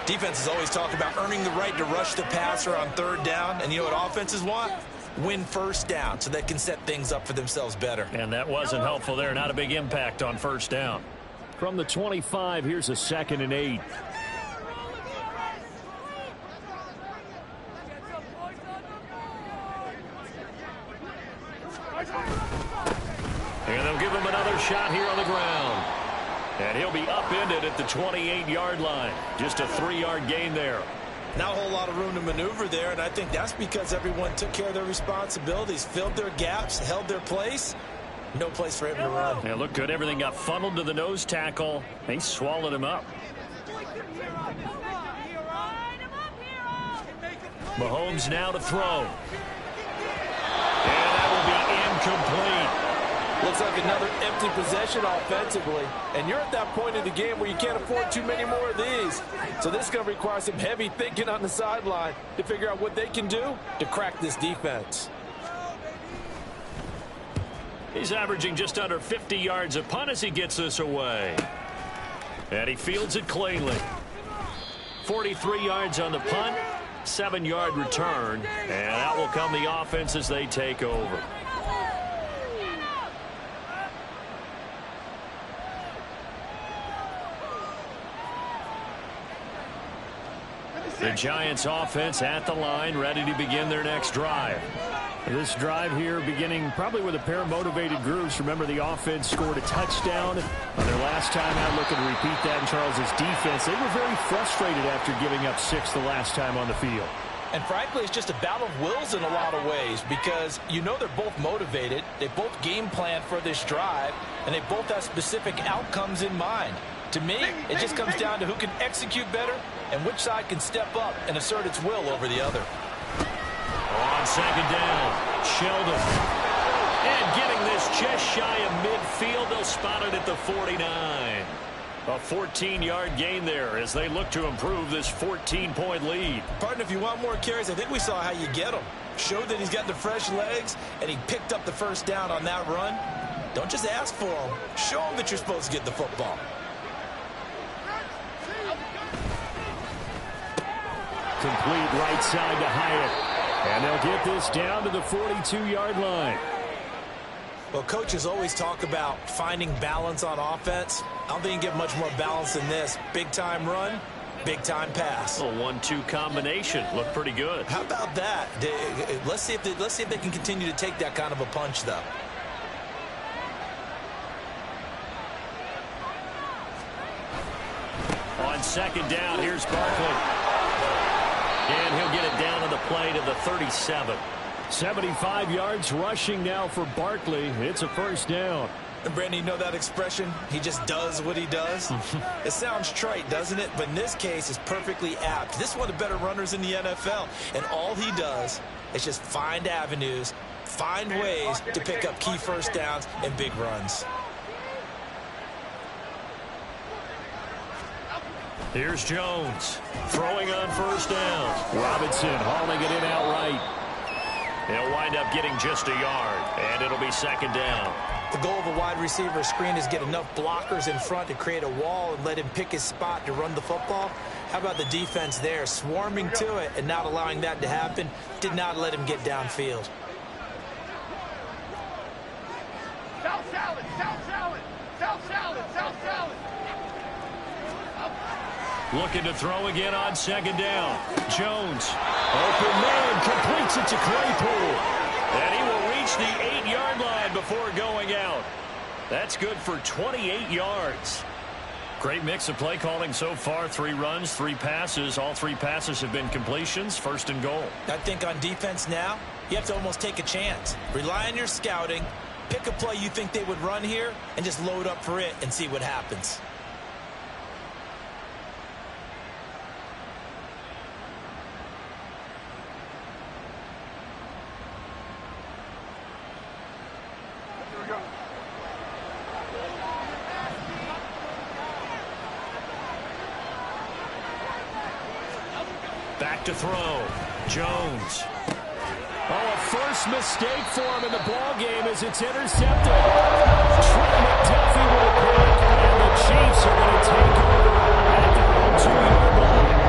Defenses always talk about earning the right to rush the passer on 3rd down. And you know what offenses want? Win 1st down so they can set things up for themselves better. And that wasn't helpful there. Not a big impact on 1st down. From the 25, here's a 2nd and 8. And they'll give him another shot here on the ground. And he'll be upended at the 28-yard line. Just a 3-yard gain there. Not a whole lot of room to maneuver there, and I think that's because everyone took care of their responsibilities, filled their gaps, held their place. No place for him to run. Yeah, looked good. Everything got funneled to the nose tackle. They swallowed him up. Mahomes now to throw. And that will be incomplete. Looks like another empty possession offensively. And you're at that point in the game where you can't afford too many more of these. So this is going to require some heavy thinking on the sideline to figure out what they can do to crack this defense. He's averaging just under 50 yards a punt as he gets this away. And he fields it cleanly. 43 yards on the punt. 7-yard return, and out will come the offense as they take over. The Giants offense at the line, ready to begin their next drive. This drive here beginning probably with a pair of motivated groups. Remember, the offense scored a touchdown on their last time out. Looking to repeat that in Charles's defense. They were very frustrated after giving up 6 the last time on the field. And frankly, it's just a battle of wills in a lot of ways, because you know they're both motivated. They both game plan for this drive, and they both have specific outcomes in mind. To me, it just comes down to who can execute better and which side can step up and assert its will over the other. On second down, Sheldon. And getting this just shy of midfield, they'll spot it at the 49. A 14-yard gain there as they look to improve this 14-point lead. Partner, if you want more carries, I think we saw how you get him. Showed that he's got the fresh legs, and he picked up the first down on that run. Don't just ask for him. Show him that you're supposed to get the football. Complete right side to Hyatt. And they'll get this down to the 42-yard line. Well, coaches always talk about finding balance on offense. I don't think you get much more balance than this. Big-time run, big-time pass. A 1-2 combination. Looked pretty good. How about that? Let's see if they can continue to take that kind of a punch, though. On second down, here's Barkley. And he'll get it down to the play to the 37. 75 yards rushing now for Barkley. It's a first down. And Brandon, you know that expression? He just does what he does. It sounds trite, doesn't it? But in this case, it's perfectly apt. This is one of the better runners in the NFL. And all he does is just find avenues, find ways to pick up key first downs and big runs. Here's Jones throwing on first down. Robinson hauling it in outright. He'll wind up getting just a yard, and it'll be second down. The goal of a wide receiver screen is get enough blockers in front to create a wall and let him pick his spot to run the football. How about the defense there, swarming to it and not allowing that to happen? Did not let him get downfield. South salad, south salad, south salad, south salad. Looking to throw again on second down. Jones. Open man, completes it to Claypool. And he will reach the 8-yard line before going out. That's good for 28 yards. Great mix of play calling so far. 3 runs, 3 passes. All 3 passes have been completions. First and goal. I think on defense now, you have to almost take a chance. Rely on your scouting. Pick a play you think they would run here and just load up for it and see what happens. Back to throw. Jones. Oh, a first mistake for him in the ball game as it's intercepted. Trey McDuffie with a pick, and the Chiefs are going to take over at their own 2-yard line.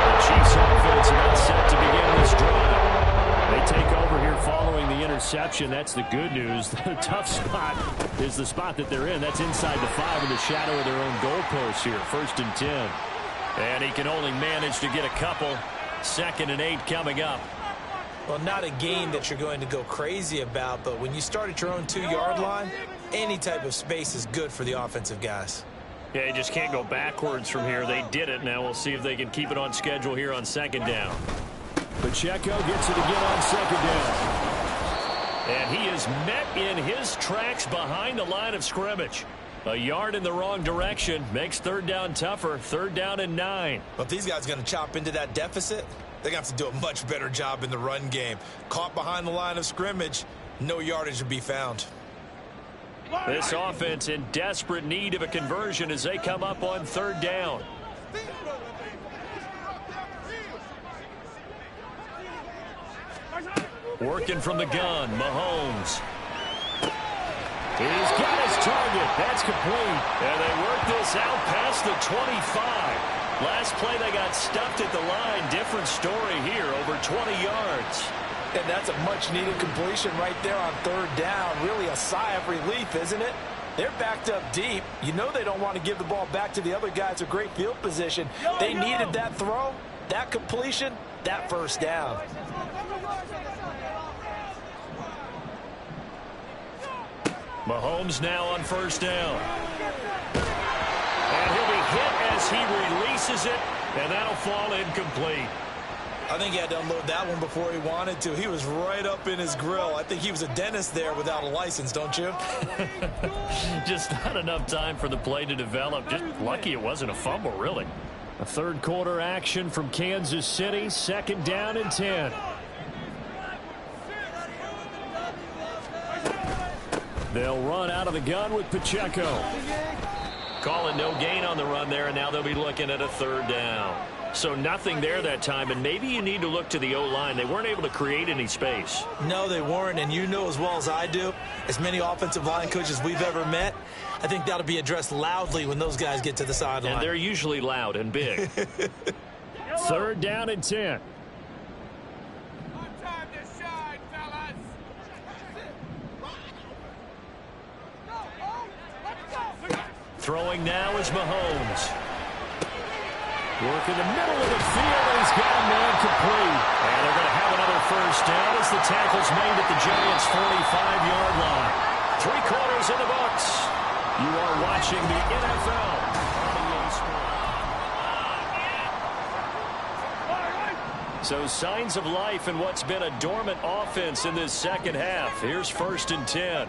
The Chiefs offense about set to begin this drive. They take over here following the interception. That's the good news. The tough spot is the spot that they're in. That's inside the 5 in the shadow of their own goalpost here. 1st and 10. And he can only manage to get a couple. 2nd and 8 coming up. Well, not a game that you're going to go crazy about, but when you start at your own 2-yard line, any type of space is good for the offensive guys. Yeah, you just can't go backwards from here. They did it. Now we'll see if they can keep it on schedule here on second down. Pacheco gets it again on second down. And he is met in his tracks behind the line of scrimmage. A yard in the wrong direction makes 3rd down tougher. 3rd down and 9. But if these guys are going to chop into that deficit, they're going to have to do a much better job in the run game. Caught behind the line of scrimmage, no yardage to be found. This offense in desperate need of a conversion as they come up on 3rd down. Working from the gun, Mahomes. He's got his target. That's complete. And they work this out past the 25. Last play, they got stuffed at the line. Different story here, over 20 yards. And that's a much-needed completion right there on third down. Really a sigh of relief, isn't it? They're backed up deep. You know they don't want to give the ball back to the other guys a great field position. They needed that throw, that completion, that first down. Mahomes now on first down. And he'll be hit as he releases it, and that'll fall incomplete. I think he had to unload that one before he wanted to. He was right up in his grill. I think he was a dentist there without a license, don't you? Just not enough time for the play to develop. Just lucky it wasn't a fumble, really. A third quarter action from Kansas City. 2nd down and 10. They'll run out of the gun with Pacheco. Calling no gain on the run there, and now they'll be looking at a 3rd down. So nothing there that time, and maybe you need to look to the O-line. They weren't able to create any space. No, they weren't, and you know as well as I do, as many offensive line coaches we've ever met, I think that'll be addressed loudly when those guys get to the sideline. And they're usually loud and big. 3rd down and 10. Throwing now is Mahomes. Work in the middle of the field, and he's got a man complete. And they're going to have another first down as the tackle's made at the Giants' 45-yard line. 3 quarters in the books. You are watching the NFL. So signs of life in what's been a dormant offense in this second half. Here's 1st and 10.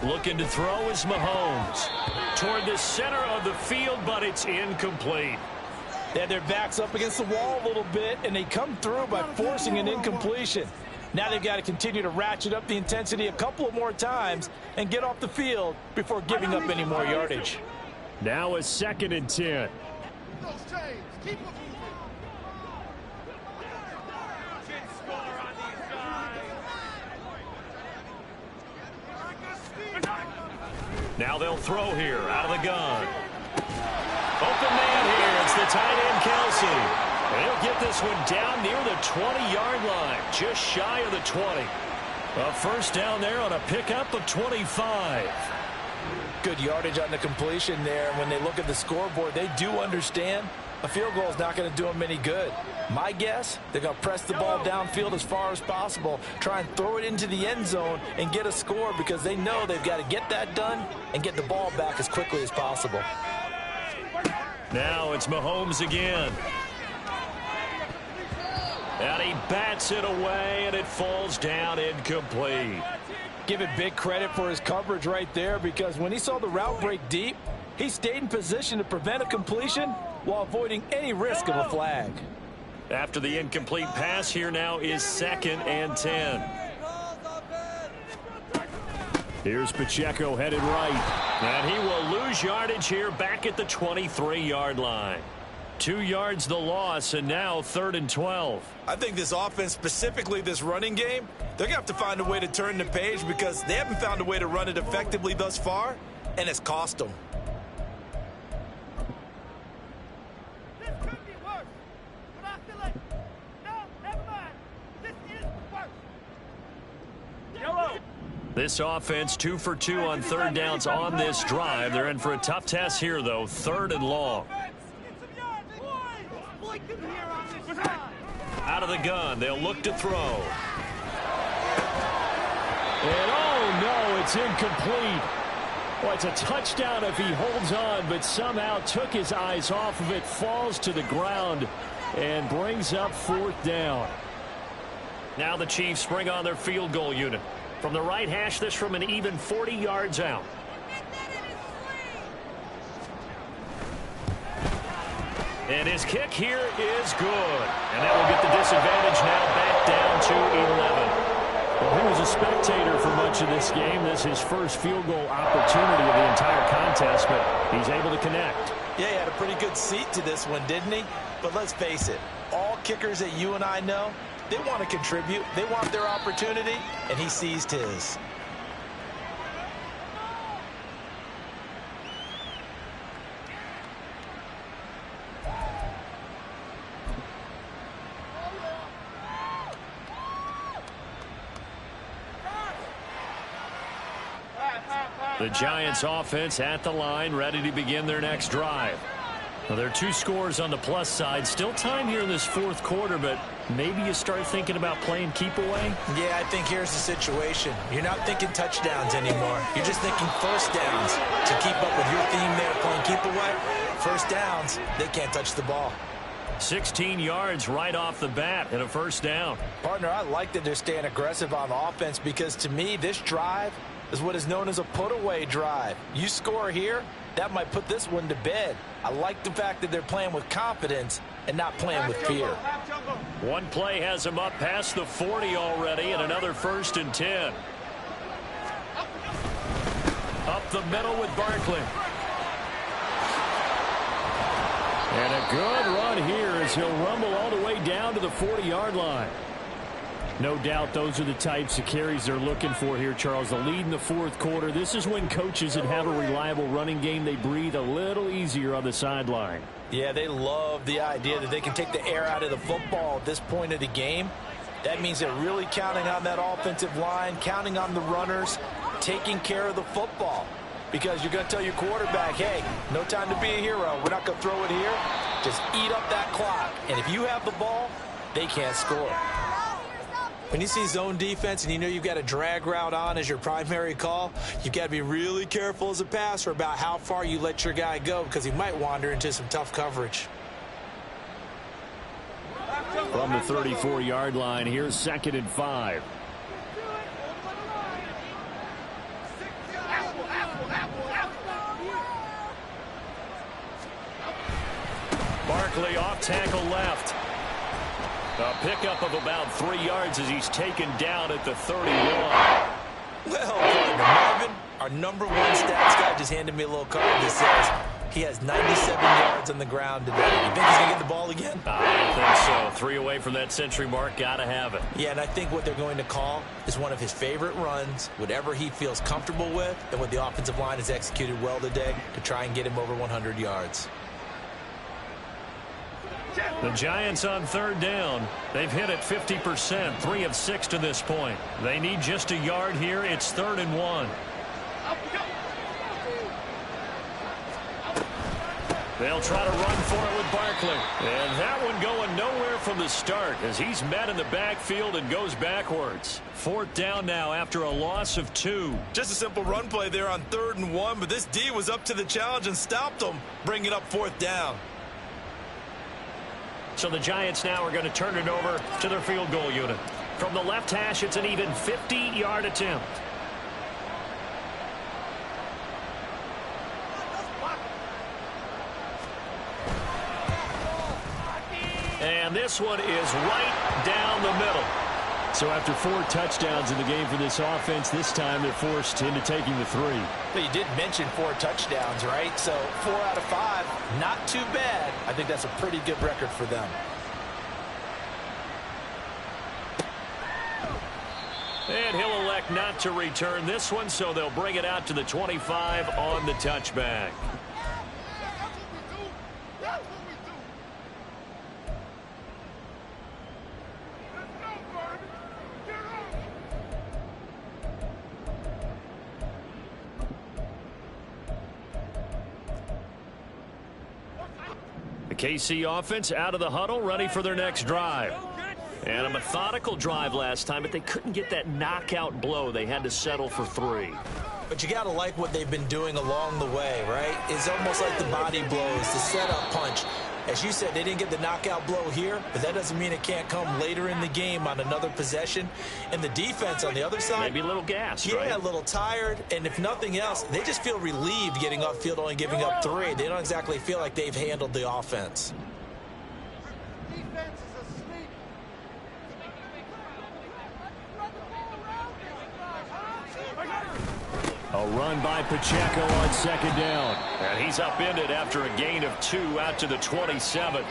Looking to throw is Mahomes. Toward the center of the field, but it's incomplete. They had their backs up against the wall a little bit, and they come through by forcing an incompletion. Now they've got to continue to ratchet up the intensity a couple of more times and get off the field before giving up any more yardage. Now a 2nd and 10. Now they'll throw here out of the gun. Open man here. It's the tight end, Kelsey. And he'll get this one down near the 20-yard line, just shy of the 20. A first down there on a pickup of 25. Good yardage on the completion there. When they look at the scoreboard, they do understand a field goal is not going to do them any good. My guess, they're going to press the ball downfield as far as possible, try and throw it into the end zone and get a score because they know they've got to get that done and get the ball back as quickly as possible. Now it's Mahomes again. And he bats it away, and it falls down incomplete. Give it big credit for his coverage right there because when he saw the route break deep, he stayed in position to prevent a completion while avoiding any risk of a flag. After the incomplete pass, here now is 2nd and 10. Here's Pacheco headed right. And he will lose yardage here back at the 23-yard line. 2 yards the loss, and now 3rd and 12. I think this offense, specifically this running game, they're going to have to find a way to turn the page because they haven't found a way to run it effectively thus far, and it's cost them. This offense 2 for 2 on 3rd downs on this drive. They're in for a tough test here, though. 3rd and long. Out of the gun, they'll look to throw. And oh no, it's incomplete. Well, it's a touchdown if he holds on, but somehow took his eyes off of it, falls to the ground, and brings up 4th down. Now the Chiefs bring on their field goal unit. From the right hash, this from an even 40 yards out. And his kick here is good. And that will get the disadvantage now back down to 11. Well, he was a spectator for much of this game. This is his first field goal opportunity of the entire contest, but he's able to connect. Yeah, he had a pretty good seat to this one, didn't he? But let's face it, all kickers that you and I know, they want to contribute. They want their opportunity, and he seized his. The Giants offense at the line, ready to begin their next drive. Well, there are 2 scores on the plus side. Still time here in this fourth quarter, but maybe you start thinking about playing keep away? Yeah, I think here's the situation. You're not thinking touchdowns anymore. You're just thinking first downs. To keep up with your theme there, playing keep away, first downs, they can't touch the ball. 16 yards right off the bat and a first down. Partner, I like that they're staying aggressive on offense because to me, this drive is what is known as a put-away drive. You score here, that might put this one to bed. I like the fact that they're playing with confidence and not playing with fear. One play has him up past the 40 already, and another 1st and 10. Up the middle with Barkley. And a good run here as he'll rumble all the way down to the 40-yard line. No doubt those are the types of carries they're looking for here, Charles. The lead in the fourth quarter. This is when coaches that have a reliable running game, they breathe a little easier on the sideline. Yeah, they love the idea that they can take the air out of the football at this point of the game. That means they're really counting on that offensive line, counting on the runners, taking care of the football. Because you're going to tell your quarterback, hey, no time to be a hero. We're not going to throw it here. Just eat up that clock. And if you have the ball, they can't score. When you see zone defense and you know you've got a drag route on as your primary call, you've got to be really careful as a passer about how far you let your guy go because he might wander into some tough coverage. From the 34-yard line, here's 2nd and 5. Barkley off tackle left. A pickup of about 3 yards as he's taken down at the 31. Well, Marvin, our number 1 stats guy just handed me a little card that says he has 97 yards on the ground today. You think he's going to get the ball again? I think so. 3 away from that century mark. Got to have it. Yeah, and I think what they're going to call is one of his favorite runs, whatever he feels comfortable with, and what the offensive line has executed well today to try and get him over 100 yards. The Giants on 3rd down. They've hit it 50%, 3 of 6 to this point. They need just a yard here. It's 3rd and 1. They'll try to run for it with Barkley. And that one going nowhere from the start as he's met in the backfield and goes backwards. 4th down now after a loss of 2. Just a simple run play there on 3rd and 1, but this D was up to the challenge and stopped him, bringing up 4th down. So the Giants now are going to turn it over to their field goal unit. From the left hash, it's an even 50-yard attempt. And this one is right down the middle. So after 4 touchdowns in the game for this offense, this time they're forced into taking the 3. Well, you did mention 4 touchdowns, right? So 4 out of 5, not too bad. I think that's a pretty good record for them. And he'll elect not to return this one, so they'll bring it out to the 25 on the touchback. KC offense out of the huddle, ready for their next drive. And a methodical drive last time, but they couldn't get that knockout blow. They had to settle for 3. But you got to like what they've been doing along the way, right? It's almost like the body blows, the setup punch. As you said, they didn't get the knockout blow here, but that doesn't mean it can't come later in the game on another possession. And the defense on the other side, maybe a little gassed, yeah, right? A little tired. And if nothing else, they just feel relieved getting upfield, only giving up 3. They don't exactly feel like they've handled the offense. Defense is asleep. A run by Pacheco on 2nd down. And he's upended after a gain of 2 out to the 27.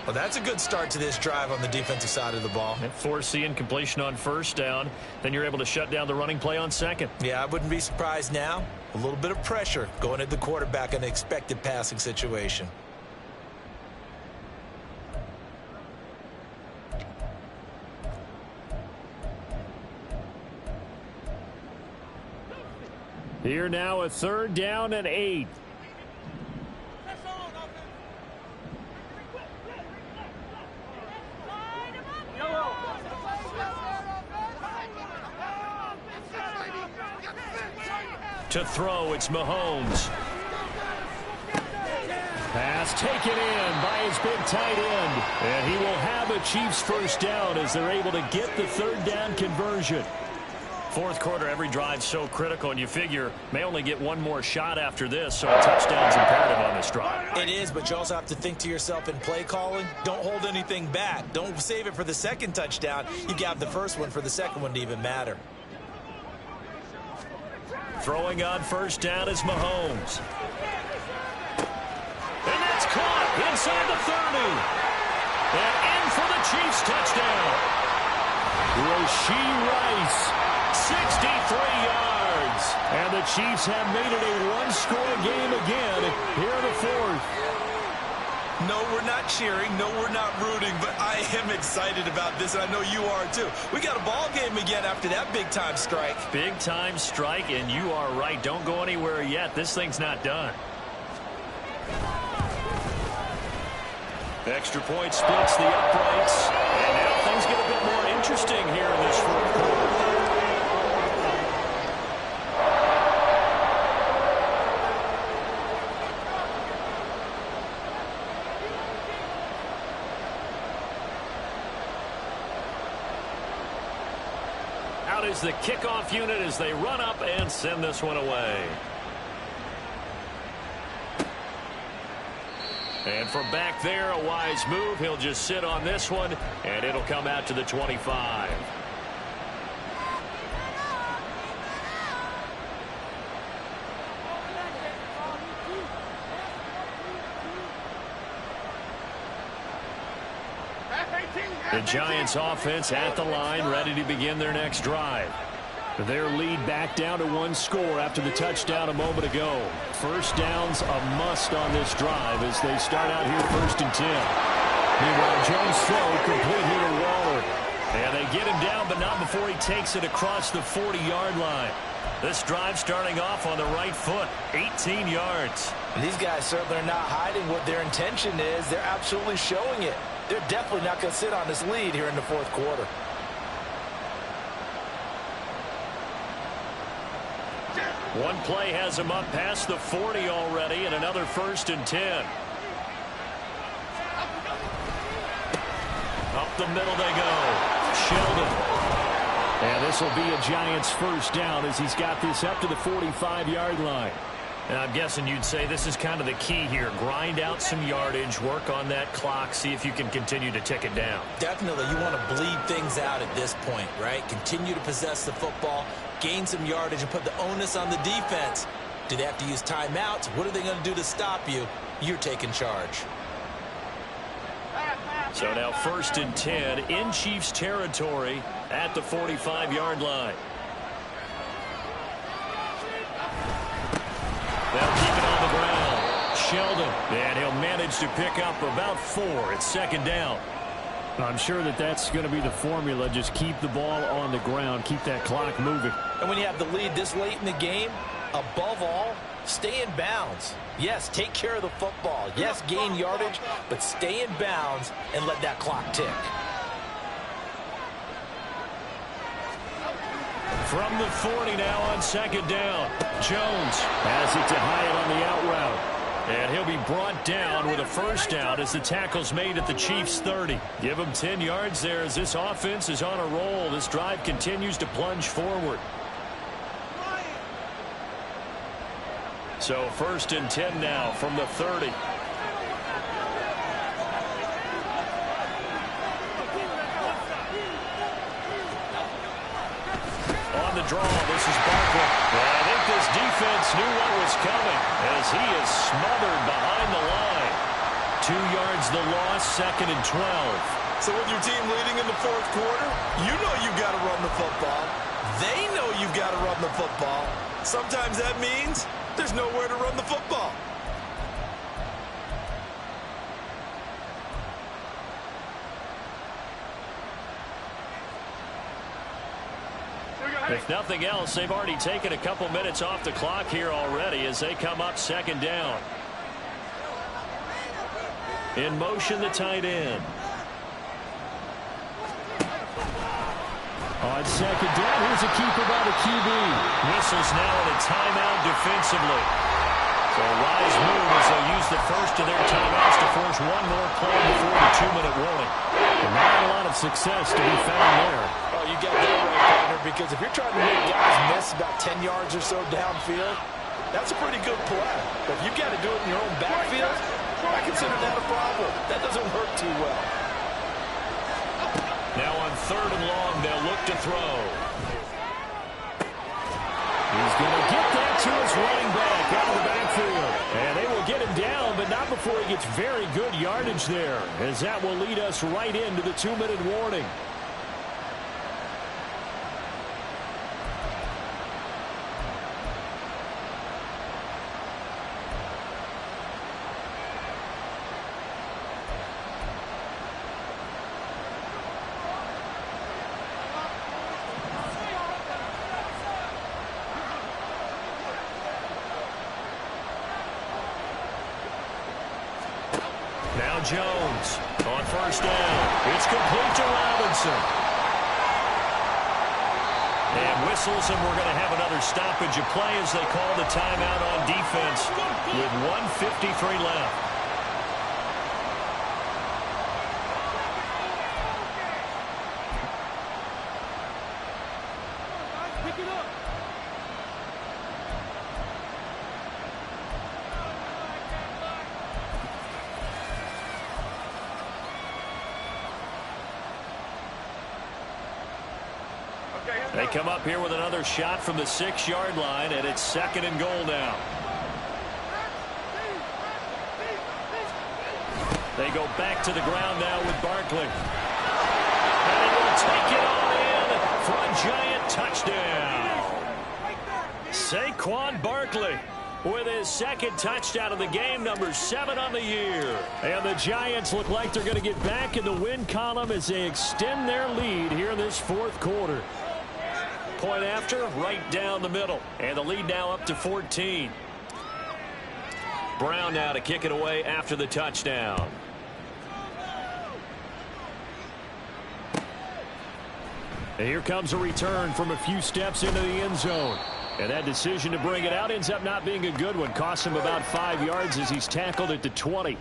Well, that's a good start to this drive on the defensive side of the ball. Force the incompletion on 1st down. Then you're able to shut down the running play on 2nd. Yeah, I wouldn't be surprised now. A little bit of pressure going at the quarterback in an expected passing situation. Here now, a 3rd down and 8. To throw, it's Mahomes. Pass taken in by his big tight end. And he will have a Chiefs 1st down as they're able to get the 3rd down conversion. 4th quarter, every drive so critical, and you figure may only get one more shot after this, so a touchdown's imperative on this drive. It is, but you also have to think to yourself in play calling, don't hold anything back. Don't save it for the 2nd touchdown. You got the 1st one for the 2nd one to even matter. Throwing on 1st down is Mahomes. And that's caught inside the 30. And in for the Chiefs touchdown. Rashee Rice, 63 yards. And the Chiefs have made it a one-score game again here in the 4th. No, we're not cheering. No, we're not rooting, but I am excited about this, and I know you are too. We got a ball game again after that big-time strike. Big-time strike, and you are right. Don't go anywhere yet. This thing's not done. Extra point splits the uprights, and now things get a bit more interesting here in this 4th quarter. Out is the kickoff unit as they run up and send this one away. And from back there, a wise move. He'll just sit on this one, and it'll come out to the 25. The Giants offense at the line, ready to begin their next drive. Their lead back down to 1 score after the touchdown a moment ago. 1st down's a must on this drive as they start out here 1st and 10. Meanwhile, Jones' throw complete here to Waller. And they get him down, but not before he takes it across the 40-yard line. This drive starting off on the right foot, 18 yards. These guys certainly are not hiding what their intention is. They're absolutely showing it. They're definitely not going to sit on this lead here in the 4th quarter. One play has him up past the 40 already, and another 1st and 10. Up the middle they go. Sheldon. And this will be a Giants 1st down as he's got this up to the 45-yard line. And I'm guessing you'd say this is kind of the key here. Grind out some yardage, work on that clock, see if you can continue to tick it down. Definitely. You want to bleed things out at this point, right? Continue to possess the football, gain some yardage, and put the onus on the defense. Do they have to use timeouts? What are they going to do to stop you? You're taking charge. So now 1st and 10 in Chiefs territory at the 45-yard line. They'll keep it on the ground. Sheldon, and he'll manage to pick up about 4. It's 2nd down. I'm sure that that's going to be the formula. Just keep the ball on the ground. Keep that clock moving. And when you have the lead this late in the game, above all, stay in bounds. Yes, take care of the football. Yes, gain yardage, but stay in bounds and let that clock tick. From the 40 now on 2nd down. Jones has it to Hyatt on the out route. And he'll be brought down with a 1st down as the tackle's made at the Chiefs' 30. Give him 10 yards there as this offense is on a roll. This drive continues to plunge forward. So 1st and 10 now from the 30. On the draw, this is Barkley. And I think this defense knew what was coming as he is smothered behind the line. 2 yards the loss, 2nd and 12. So with your team leading in the 4th quarter, you know you've got to run the football. They know you've got to run the football. Sometimes that means there's nowhere to run the football. If nothing else, they've already taken a couple minutes off the clock here already as they come up second down. In motion, the tight end. On second down, here's a keeper by the QB. Whistles now in a timeout defensively. So a wise move as they use the first of their timeouts to force one more play before the 2-minute warning. And not a lot of success to be found there. Oh, you got that right, partner, because if you're trying to make guys miss about 10 yards or so downfield, that's a pretty good play. But if you've got to do it in your own backfield, I consider that a problem. That doesn't work too well. Now on 3rd and long, they'll look to throw. He's going to get that to his running back out of the backfield. And they will get him down, but not before he gets very good yardage there, as that will lead us right into the 2-minute warning. Now Jones on 1st down. It's complete to Robinson. And whistles, and we're going to have another stoppage of play as they call the timeout on defense with 1:53 left. They come up here with another shot from the 6-yard line, and it's 2nd and goal now. They go back to the ground now with Barkley. And he will take it all in for a giant touchdown. Saquon Barkley with his 2nd touchdown of the game, number 7 on the year. And the Giants look like they're going to get back in the win column as they extend their lead here in this 4th quarter. Point after, right down the middle. And the lead now up to 14. Brown now to kick it away after the touchdown. And here comes a return from a few steps into the end zone. And that decision to bring it out ends up not being a good one. Costs him about 5 yards as he's tackled at the 20.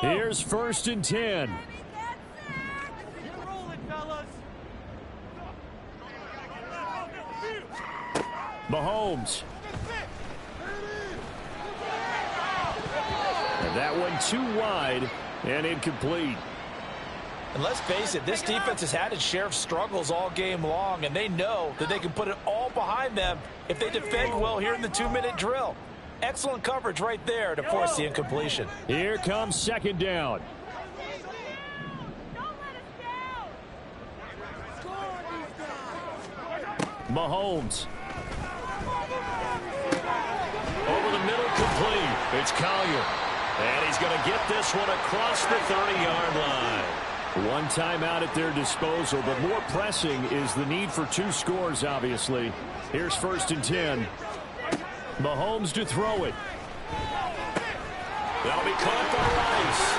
Here's 1st and 10. Mahomes. And that one too wide and incomplete. And let's face it, this defense has had its share of struggles all game long, and they know that they can put it all behind them if they defend well here in the 2-minute drill. Excellent coverage right there to force the incompletion. Here comes 2nd down. Mahomes. Over the middle, complete. It's Collier. And he's going to get this one across the 30-yard line. One timeout at their disposal, but more pressing is the need for 2 scores, obviously. Here's 1st and 10. Mahomes to throw it. That'll be caught by Rice.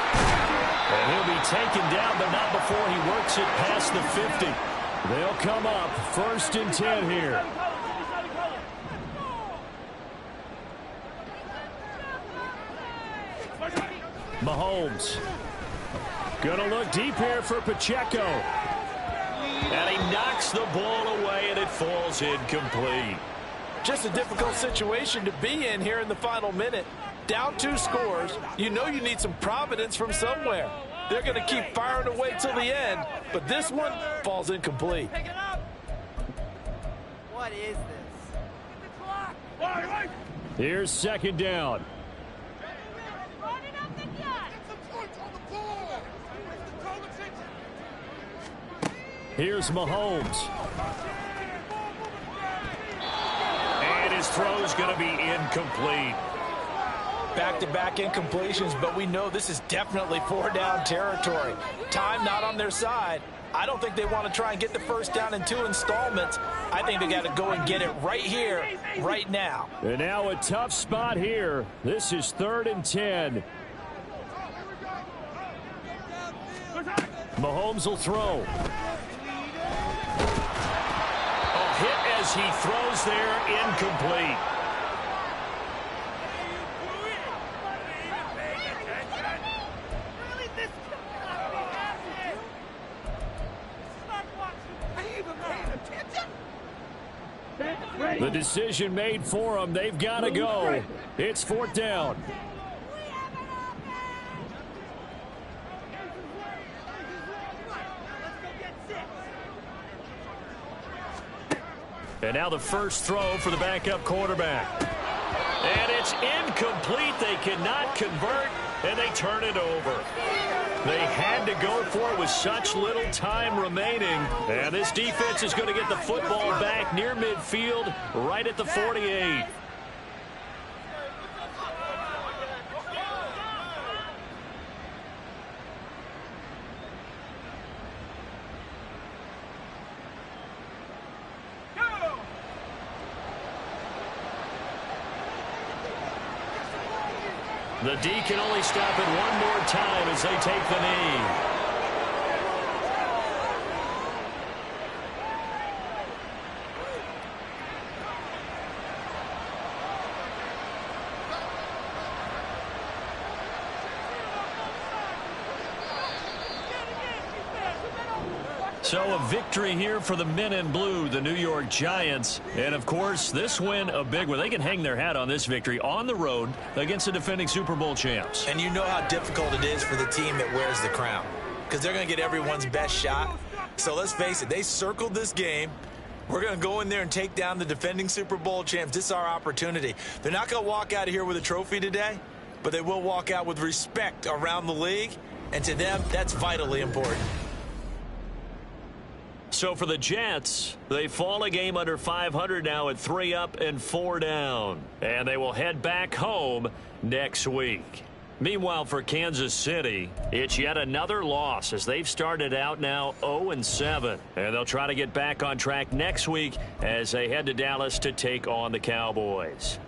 And he'll be taken down, but not before he works it past the 50. They'll come up 1st and 10 here. Mahomes. Gonna look deep here for Pacheco. And he knocks the ball away, and it falls incomplete. Just a difficult situation to be in here in the final minute. Down 2 scores. You know you need some providence from somewhere. They're going to keep firing away till the end, but this one falls incomplete. What is this? Here's 2nd down. Here's Mahomes. And his throw's going to be incomplete. Back-to-back incompletions, but we know this is definitely 4-down territory. Time not on their side. I don't think they want to try and get the first down in 2 installments. I think they got to go and get it right here, right now. And now a tough spot here. This is 3rd and 10. Mahomes will throw. A hit as he throws there, incomplete. The decision made for them. They've got to go. It's 4th down. And now the first throw for the backup quarterback. And it's incomplete. They cannot convert, and they turn it over. They had to go for it with such little time remaining. And this defense is going to get the football back near midfield, right at the 48. The D can only stop it one more time as they take the knee. So a victory here for the men in blue, the New York Giants. And, of course, this win a big one. They can hang their hat on this victory on the road against the defending Super Bowl champs. And you know how difficult it is for the team that wears the crown, because they're going to get everyone's best shot. So let's face it, they circled this game. We're going to go in there and take down the defending Super Bowl champs. This is our opportunity. They're not going to walk out of here with a trophy today, but they will walk out with respect around the league. And to them, that's vitally important. So for the Jets, they fall a game under 500 now at 3 up and 4 down. And they will head back home next week. Meanwhile, for Kansas City, it's yet another loss as they've started out now 0-7. And they'll try to get back on track next week as they head to Dallas to take on the Cowboys.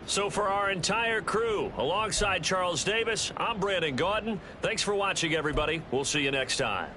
So for our entire crew, alongside Charles Davis, I'm Brandon Gaudin. Thanks for watching, everybody. We'll see you next time.